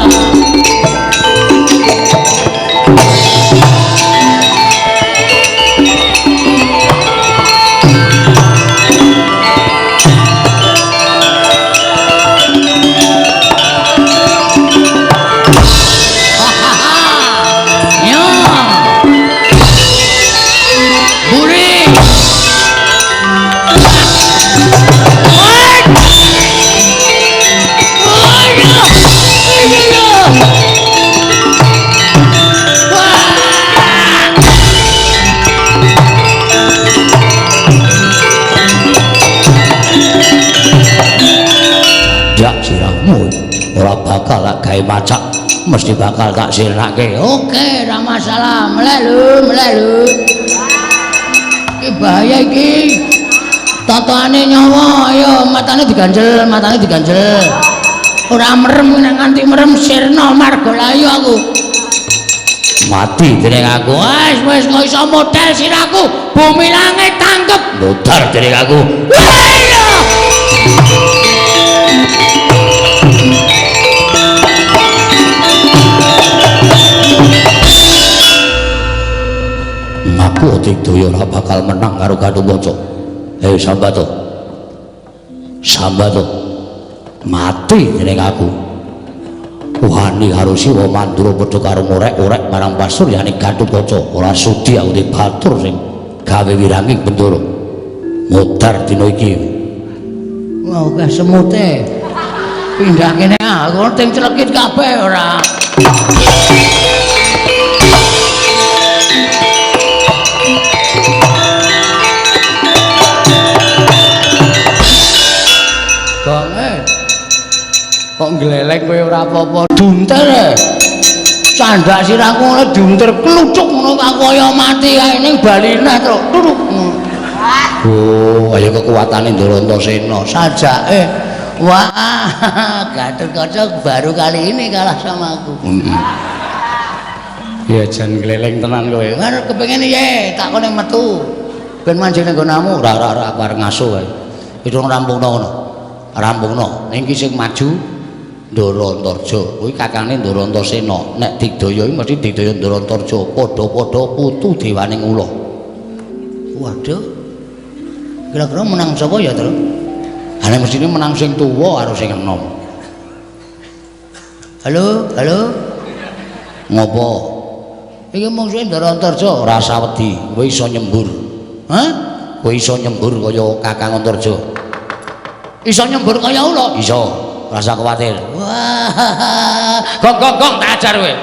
bakal tak gawe macak mesti bakal tak sirnake. Oke, ra masalah. Melek lho. Iki bahaya iki. Tatoane nyawa, ayo matane diganjel. Ora merem nek nganti merem sirna margalayu aku. Mati dening aku. Wis kok iso model siraku. Bumi langit tangkep. Mutar dening aku. Ayo. Aku Digdaya ora bakal menang karo Gatotkaca. Sambato. Mati dening aku. Wani karo Siwa Mandura padha karo ngorek-orek marang pasuryane Gatotkaca. Ora sudi aku batur sing gawe wiranging Bendara. Mutar dina iki. Wah, akeh semute. Pindah kene aku ting clekit kabeh ora. Kok gleleng kowe ora apa-apa dunter candak sirahku ngene dunter klucuk ngono kaya mati kae ning baline terus turuk oh kaya kekuatane Ndarantasena sajake wah Gatotkaca baru kali ini kalah sama aku ya jan gleleng tenan kowe kan kepengin ye takone metu ben manjing ning nggonamu ora bareng ngaso kae itu rampungno ning iki sing maju Ndarantarja kuwi kakane Ndarantasena nek Digdaya iki mesti Digdaya Ndarantarja padha-padha putu dewaning ula. Waduh. Kira-kira menang sapa ya, Tru? Ane mestine menang sing tuwa karo sing enom. Halo. Ngopo? Iki mungsuhe Ndarantarja ora usah wedi, kowe iso nyembur. Hah? Kowe iso nyembur kaya Kakang Antarja. Iso nyembur kaya ula? Iso. Rasa kuwatir. Wah. Gong tak ajar kowe.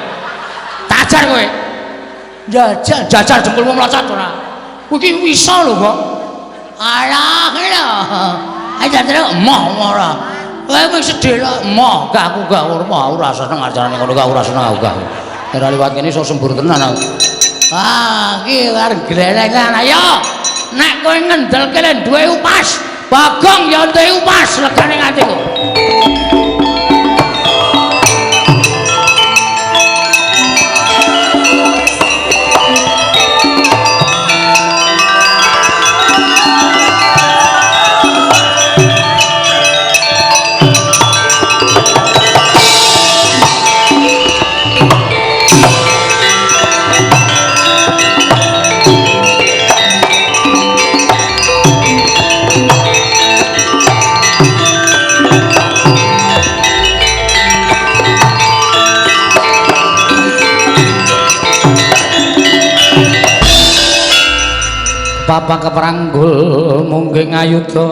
Jajar jempolmu mlocot ora. Kowe iki bisa lho, kok. Alah, lho. Aja terus emoh ora. Kowe wis sedhela emoh, gak aku ora seneng ajarane ngono, gak ora seneng aku gak. Ora liwat kene iso sembur tenan aku. Ah, iki arep glelengan ayo. Nek kowe ngendelke len duwe upas, Bagong ya duwe upas legane atiku. Bapak keperanggul munggih ngayuda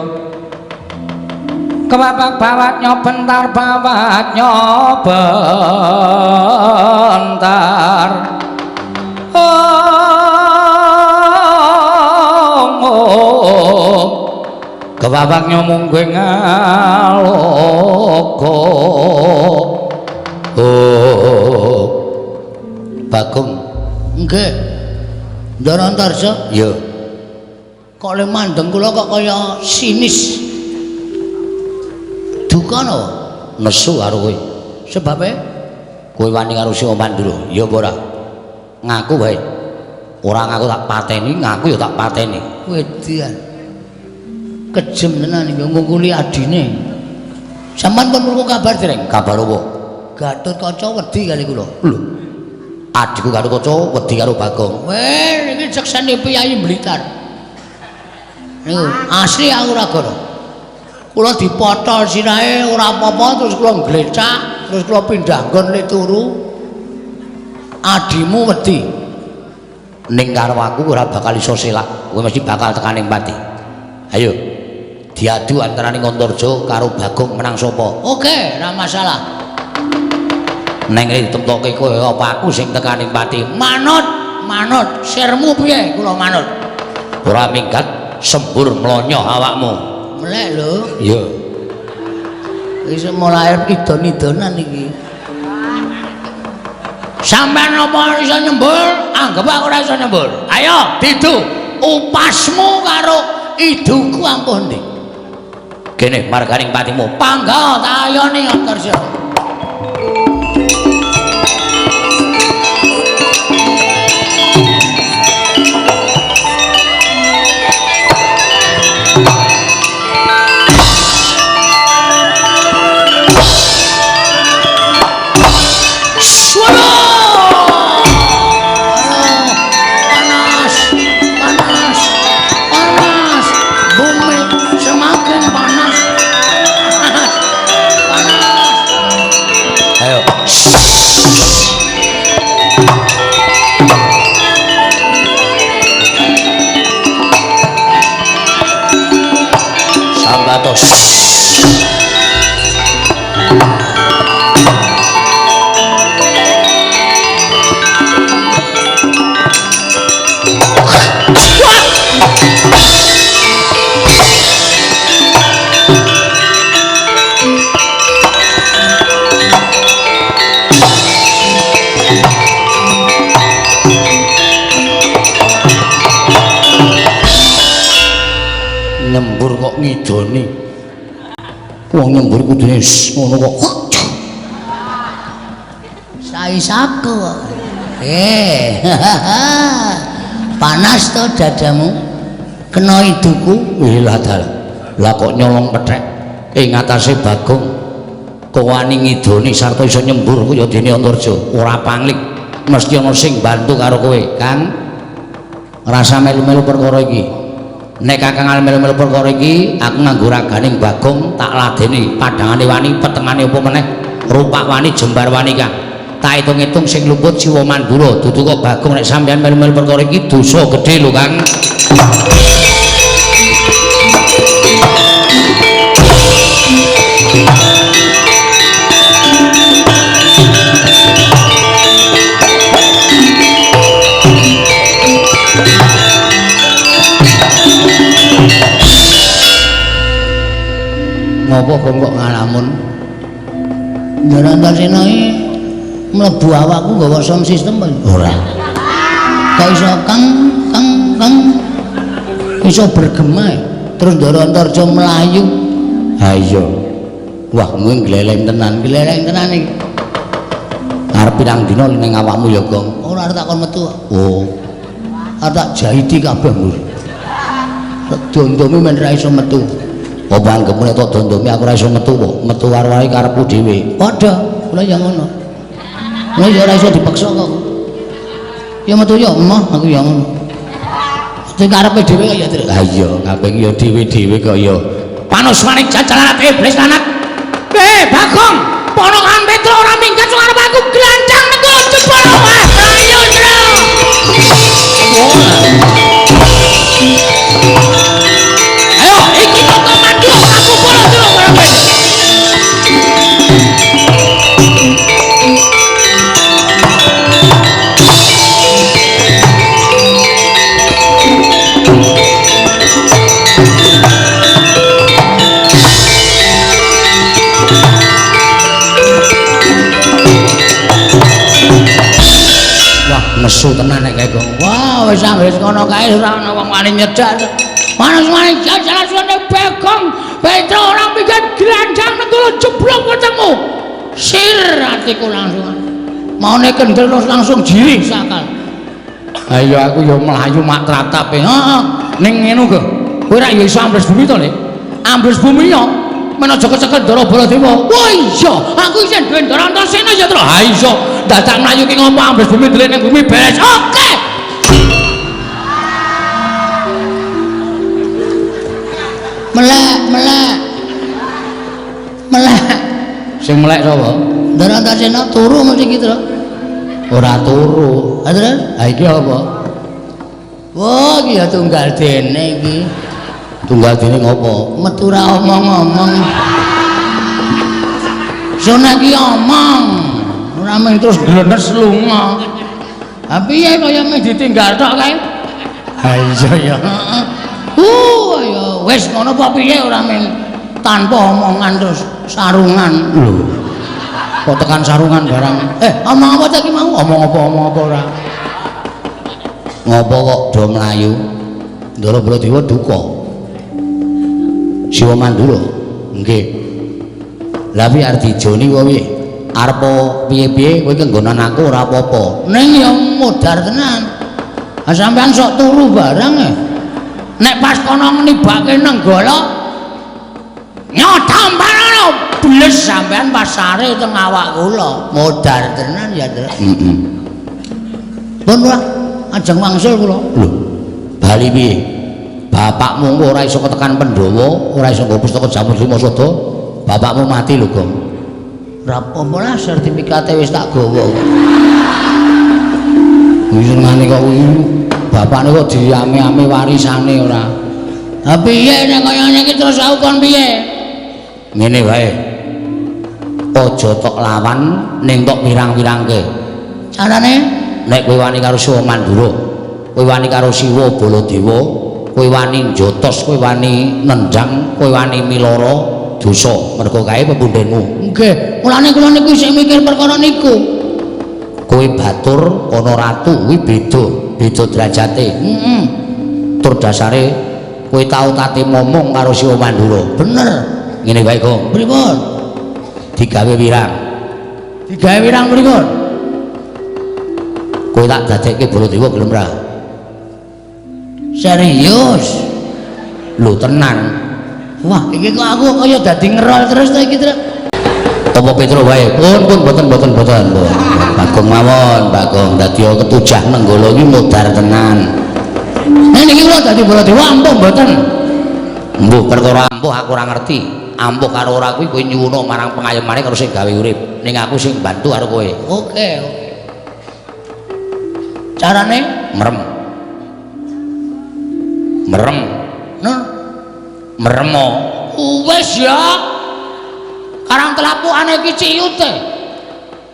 kebapak bawat nyobentar kebapak nyomunggih ngaloka Bagong nggih Ndarantarja iya kok le mandeng kula kok kaya sinis duka napa nesu karo kowe sebabe kowe wani karo Siwa Mandura ya apa ora ngaku wae ora ngaku tak pateni ngaku ya tak pateni wedian kejem tenan iki ngungkuli adine sampean pun krungu kabar dereng kabar apa Gatotkaca wedi kali kula lho adikku Gatotkaca wedi karo Bagong weh iki jeksane Piyayi Blitar niku asli aku ora goro kula dipotol sirahe ora apa-apa terus kula nglecak terus kula pindah nggon le turu adimu wedi ning karo aku ora bakal iso selak kowe mesti bakal tekaning pati ayo diadu antarané Antarja karo Bagong menang sapa oke ora masalah neng ditemtoke kowe apa aku sing tekaning pati manut sirmu piye kula manut ora minggat sembur mlonyo awakmu melek lho iya Wis mulai idon-idonan iki. Sampeyan apa iso nyembur? Anggap aku ora iso nyembur. Ayo didu upasmu karo iduku ampun ndi. Kene marganing patimu. Pangga tak ayoni Antarja. Nyembur kok ngidoni. Wong nyembur kudune ngono kok. Saisaku. Panas to dadamu. Kena iduku. Lah dal. Lah kok nyolong pethek ing atase Bagong. Kok wani ngidoni sarta iso nyembur ku ya dene Antarja. Ora panglik. Mesti ana sing bantu karo kowe, Kang. Rasa melu-melu perkara iki. Nek Kakang melu-melu perkara iki, aku nganggo raganing Bagong tak ladeni padhangane wani, petengane apa meneh, rupak wani, jembar wani, Kang. Tak hitung-hitung sing luput Siwa Mandura, dudu kok Bagong nek sampeyan melu-melu perkara iki dosa gedhe lho, Kang. Ngopo kok ngalamun? Ndarandasena iki mlebu awakku nggawa sound system ora. Kok iso kang iso bergema terus Ndara Antarja melayu. Ha iya. Wah, kuwi gleleng tenan iki. Arep pirang dina ning awakmu ya, Gong? Ora arep takon metu. Oh. Arep tak jahiti kabeh, Mbur. Dondome men ra iso metu. Apa anggepmu nek tok dondome aku ora iso metu kok. Metu karo-karo karepku dhewe. Padha, kula ya ngono. Lah ya ora iso dipaksa kok. Ya metu ya emoh aku ya ngono. Sing karepe dhewe kok ya. Ha iya, kabeh ya dhewe-dhewe kok ya. Panus maning jajalan iblis lanat. Bagong, ponokan Petro ora minggat sing arep aku glancang metu jebol. Ayo, Tru. Ayo, iki kok komando aku bola terus bareng. Nesu tenan nek kaya wah wis ngono kae ora ana wong wani nyedak. Manus wani jajalan suwane Bagong Petro ora mikir glandang nengko jeblok ketemu. Sir atiku langsung. Maune kendel terus langsung jiri sakal. Ayo aku ya mlayu mak tratape. Heeh. Ning ngono kok. Kowe ora ya iso ambles bumi to, Le? Ambles bumi ya. Men aja kecekel Ndara Baladewa. Wah iya, aku isih duwe Ndara Antasena ya, Tru. Ha iso. Dadak mlayu ki ngopo ambles bumi delik ning bumi beres. Oke. Melek. Sing melek sapa? Ndara Antasena turu mesti ki, Tru. Ora turu. Ha terus? Ha iki apa? Wah, iki ya tunggal dene iki. Tunggal dene ngopo? Metu ra omong-omong. Sone ki omong. Ora mung terus glenes lunga. Ha piye kaya mung ditinggal tok kae? Ha iya ya. Heeh. Ya wis ngono apa piye ora mung tanpa omongan terus sarungan lho. Kok tekan sarungan barang. Omong apa ta ki mau? Omong apa ora. Ngopo kok do mlayu? Ndara Baladewa duka. Siwa Mandura. Nggih. Lah piye arep dijoni wae piye? Arep piye-piye kowe kenggonan aku ora apa-apa. Ning ya modar tenan. Ah sampean sok turu barang e. Nek pas kono nibake nenggala nyodom barang bles sampean pas sare teng awak kula. Modar tenan ya, Ndra. Heeh. Pun ora ajeng wangsul kula. Lho. Bali piye? Bapakmu ora iso tekan Pandhawa, ora iso nggo pustaka Jamus Limasada. Bapakmu mati lho, Gong. Ora apa-apa lah sertifikate wis tak gawa. Wis ngene kok bapakne kok diame-ame warisane ora. Ha piye nek kaya ngene iki terus aku kon piye? Ngene wae. Aja tok lawan ning tok pirang-pirangke. Carane nek kowe wani karo Siwa Mandura, kowe wani karo Siwa Baladewa, kowe wani njotos, kowe wani nendang, kowe wani miloro dosa mergo kae pepundhenmu. Nggih, mulane kula niku isih mikir perkara niku. Kowe batur ana ratu kuwi beda derajate. Heeh. Tur dasare kowe tau tate momong karo Siwa Mandura. Bener. Ngene wae, Gong. Pripun? Digawe wirang. Digawe wirang pripun? Kowe tak dadekke Baladewa gelem ra? Serius? Lho tenan. Wah, iki kok aku kaya dadi ngerol terus ta iki, Tru. Apa Petro wae? Pun boten. Bagong mawon, Bagong dadi ketujah nenggala iki modar tenan. Nek niki kula dadi Baladewa ampuh mboten. Mbuh perkara ampuh aku ora ngerti. Ampuh karo ora kuwi kowe nyuwuna marang pengayomane karo sing gawe urip. Ning aku sing bantu karo kowe. Oke. Carane merem. Meremo. Wis ya. Karang telapukane iki ciyute.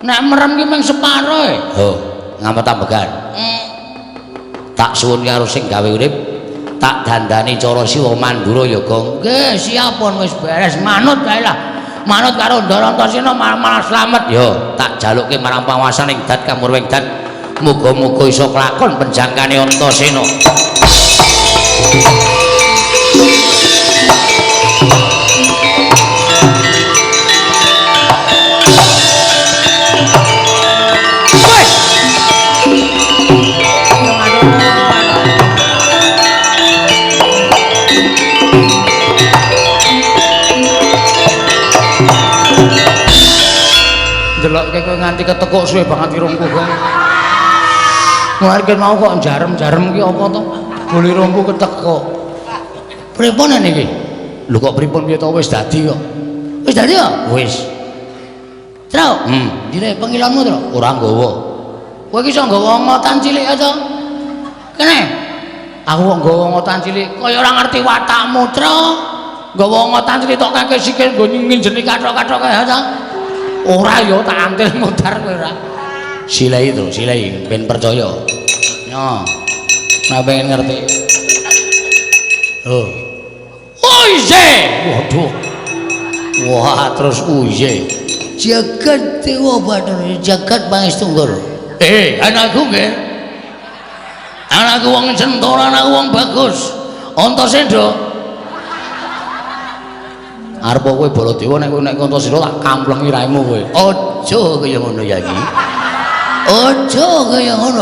Nek merem ki mung separo e. Ho, ngamet ambegan. Tak suwun karo sing gawe urip, tak dandani cara Siwa Mandura ya, Gong. Nggih, siap pun wis beres. Manut kae lah. Manut karo Ndara Antasena malah slamet ya. Tak jalukke marang panguwasaning Dat Kamurweng Dat. Muga-muga iso kelakon penjangkane Antasena. Delokke kowe nganti ketekuk suwe banget irungku, Gong. Muarke mau kok jarem-jarem ki apa to? Boli irungku ketekuk. Pripun niki? Lho kok pripun piye to wis dadi kok. Wis dadi kok? Wis. Tru, dire pengilonmu, Tru. Ora nggawa. Kowe iki iso nggawa ngotan cilik aja. Kene. Aku kok nggawa ngotan cilik, kaya ora ngerti watakmu, Tru. Nggawa ngotan cilik tok kakek sikil nggo nginjeni kathok-kathok kae aja. Ora ya tak antil modar kowe ora. Silai to, silai ben percaya. Yo. Nek pengen ngerti. Oh. Uye. Waduh. Wah, terus uye. Jagat Dewa Bathara, jagat Pangestunggur. Anakku nggih. Anakku wong Cendora, anakku wong bagus. Antasena. Arep kowe Baladewa nek kowe nek Antasena tak kamplengi raimu kowe. Aja kaya ngono ya iki. Aja kaya ngono.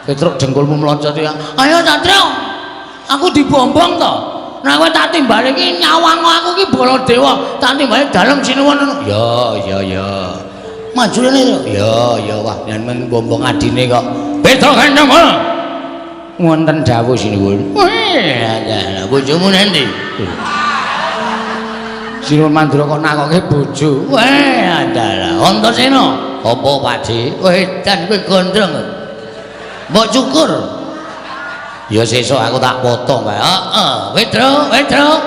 Petro jengkulmu mloncat ya. Ayo Satrio. Aku dibombong to. Nek kowe tak timbali iki nyawang aku iki Baladewa, tak timbali dalem sinuwun. Ya. Maju rene to. Ya wah yen men bombong adine kok. Petro kandhang. Wonten dawuh sinuwun. Ya, bojomu nanti. Sinuwun Mandura kok nakoke bojo. Weh, adalah Antasena. Apa Pakde? Kowe edan kowe gondrong. Mbok cukur. Ya sesuk aku tak potong kae. Heeh, Petro.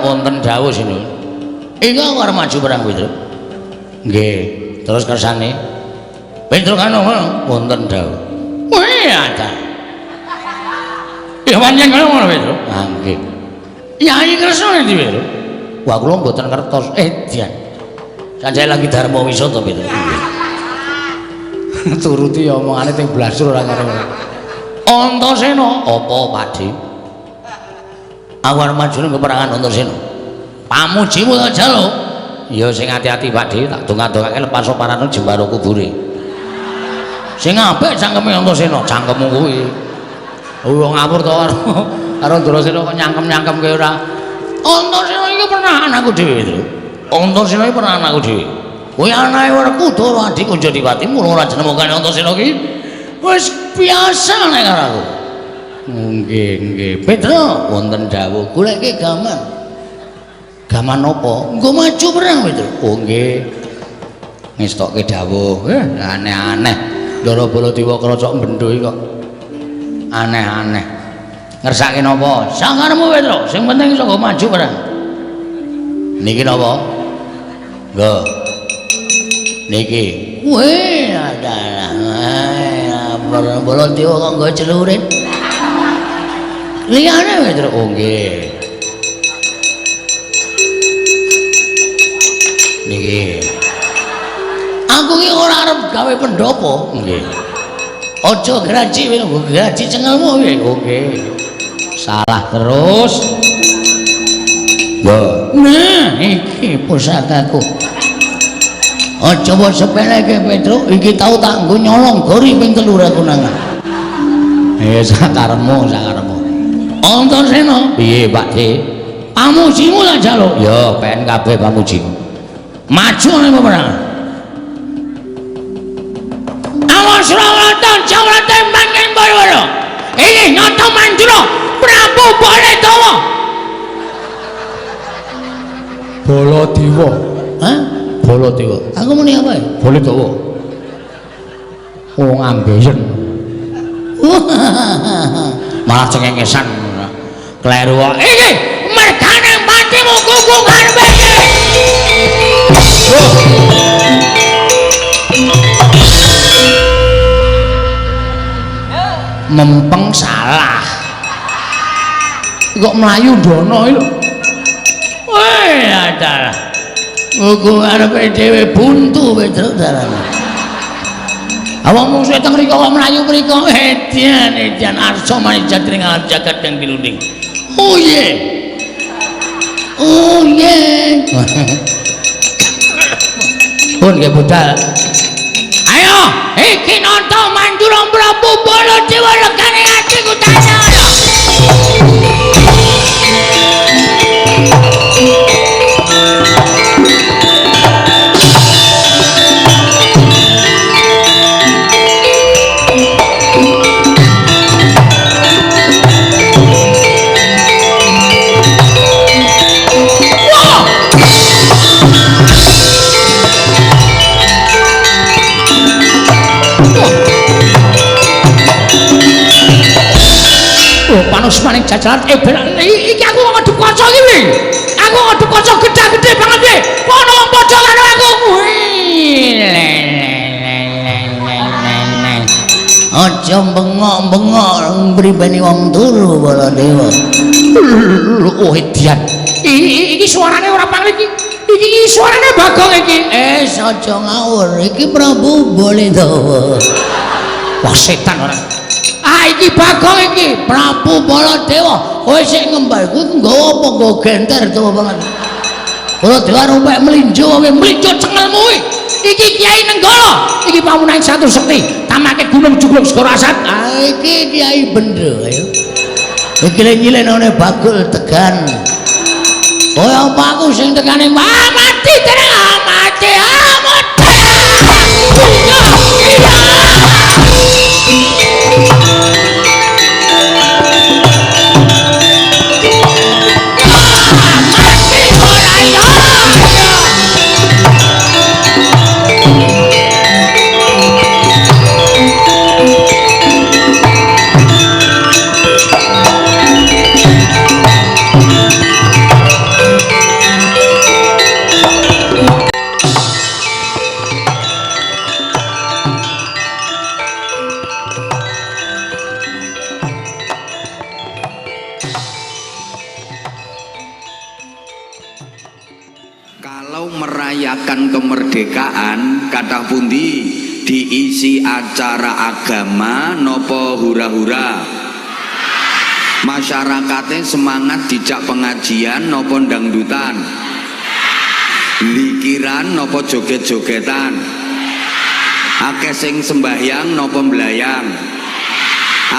Wonten dawuh sinuwun. Iki aku arep maju perang Petro. Nggih, terus kersane. Petro kan wonten dawuh. Weh, ada. Ya pancen ngono Petro. Ah nggih. Yai Kresna ndi Petro? Wah kula mboten ngertos. Dian. Sanjaya lagi Dharma Wisata Petro. Turuti omongane teng blasur ora karo. Antasena apa Pakde? Aku arep maju ning peperangan Antasena. Pamujimu tak jaluk. Ya sing ati-ati Pakde, tak donga-dongake lepas soparane jembaro kubure. Sing apik cangkeme Antasena, cangkemmu kuwi. Wong ngapur to karo Antasena kok nyangkem-nyangkemke ora. Antasena iki pernah anakku dhewe to. Antasena iki pernah anakku dhewe. Kuwi anake Werkudara adikku Jodiwati mula ora jenemokane Antasena iki. Wis biasa nek karo aku. Nggih, nggih. Petro, wonten dawuh goleke gaman. Gaman apa? Nggo maju perang, Petro. Oh, nggih. Ngestokke dawuh. Aneh-aneh. Ndara Baladewa krocok bendho iki kok. Aneh-aneh. Ngersake napa? Sangarmu, Petro. Sing penting iso nggo maju perang. Niki napa? Nggo. Niki. Weh, adalah. Baladewa kok nggo celurit. Liyane Petro. Oh nggih. Niki. Aku ki ora arep gawe pendopo. Nggih. Aja graji kowe, graji cengelmu piye? Oh nggih. Salah terus. Yo. Nah, iki pusakaku. Aja mbok sepeleke Petro, iki tau tak nggo nyolong gori ping 3 aku nangan. Sakarepmu, sakarepmu. Antasena, piye Pakde? Pamujimu tak jaluk. Ya, pen kabeh pamujimu. Maju ning peperangan. Awas rawatan jawatan mangking Baywara. Ini nyata Mandura Prabu Baladewa. Baladewa. Hah? Baladewa. Aku muni apa ya? Baladewa. Wong ambeien. Malah cengengesan. Kleru wae. Iki mergane patimu kuku karepe. Mempeng salah. Kok mlayu ndono iki lho. Weh, adalah. Kuku karepe dhewe buntu Petro dalane. Awak mung suwe teng mriko kok mlayu mriko. Edian arsa manijat ning alam jagat kang pilunding. Oh yeah. Oh yeah. Pun nggih budal. Ayo, iki nonton Mandura Prabu Baladewa legane atiku tanya. Panus maning jajaran iki aku ngedep kaca iki lho. Aku ngedep kaca gedhe-gedhe banget iki. Kono padha karo aku. Aja bengok-bengok mripeni wong turu Baladewa. Oh edian. Iki suarane ora pangling iki. Iki suarane Bagong iki. Aja ngawur. Iki Prabu Baladewa. Wah setan ora. Iki Bagong iki Prabu Baladewa. Kowe sik ngembal kuwi nggawa apa nggawa genter tuwa banget. Baladewa rumpek mlinjo kowe mlinjo cengelmu kuwi. Iki Kiai Nenggala, iki pamunaing Satu Sekti, tamake Gunung Jugluk Segara Asat. Iki Kiai Bendro ayo. Iki nyilehane Bagul Tegan. Kaya apa aku sing tekane mati terang mati mati. merayakan kemerdekaan kathah pundi diisi acara agama nopo hura-hura? Masyarakatnya semangat dijak pengajian nopo dangdutan? Likiran nopo joget-jogetan? Akeh sing sembahyang nopo mblayang?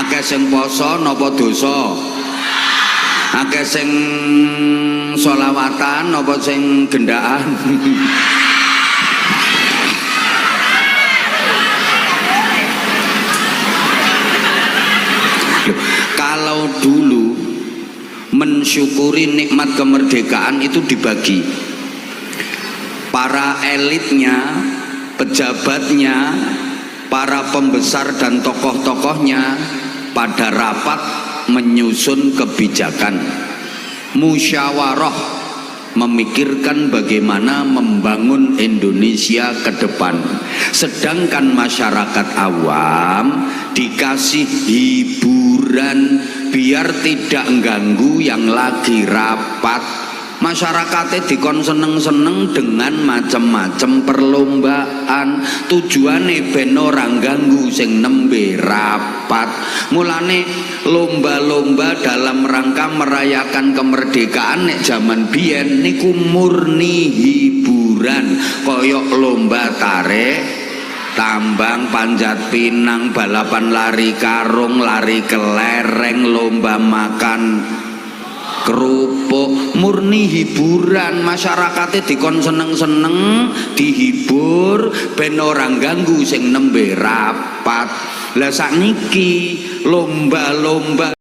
Akeh sing poso nopo dosa? Akeh sing sholawatan nopo sing gendaan? Kalau dulu mensyukuri nikmat kemerdekaan itu dibagi, para elitnya, pejabatnya, para pembesar dan tokoh-tokohnya pada rapat menyusun kebijakan, musyawarah, memikirkan bagaimana membangun Indonesia ke depan. Sedangkan masyarakat awam dikasih hiburan biar tidak mengganggu yang lagi rapat. Masyarakatnya dikon seneng-seneng dengan macam-macam perlombaan, tujuannya ben ora ganggu sing nembe rapat. Mulane lomba-lomba dalam rangka merayakan kemerdekaan nek zaman biyen niku murni hiburan, koyok lomba tarik tambang, panjat pinang, balapan lari karung, lari kelereng, lomba makan kerupuk, murni hiburan. Masyarakatnya dikon seneng-seneng, dihibur ben orang ganggu sing nembe rapat. Lah sakniki lomba-lomba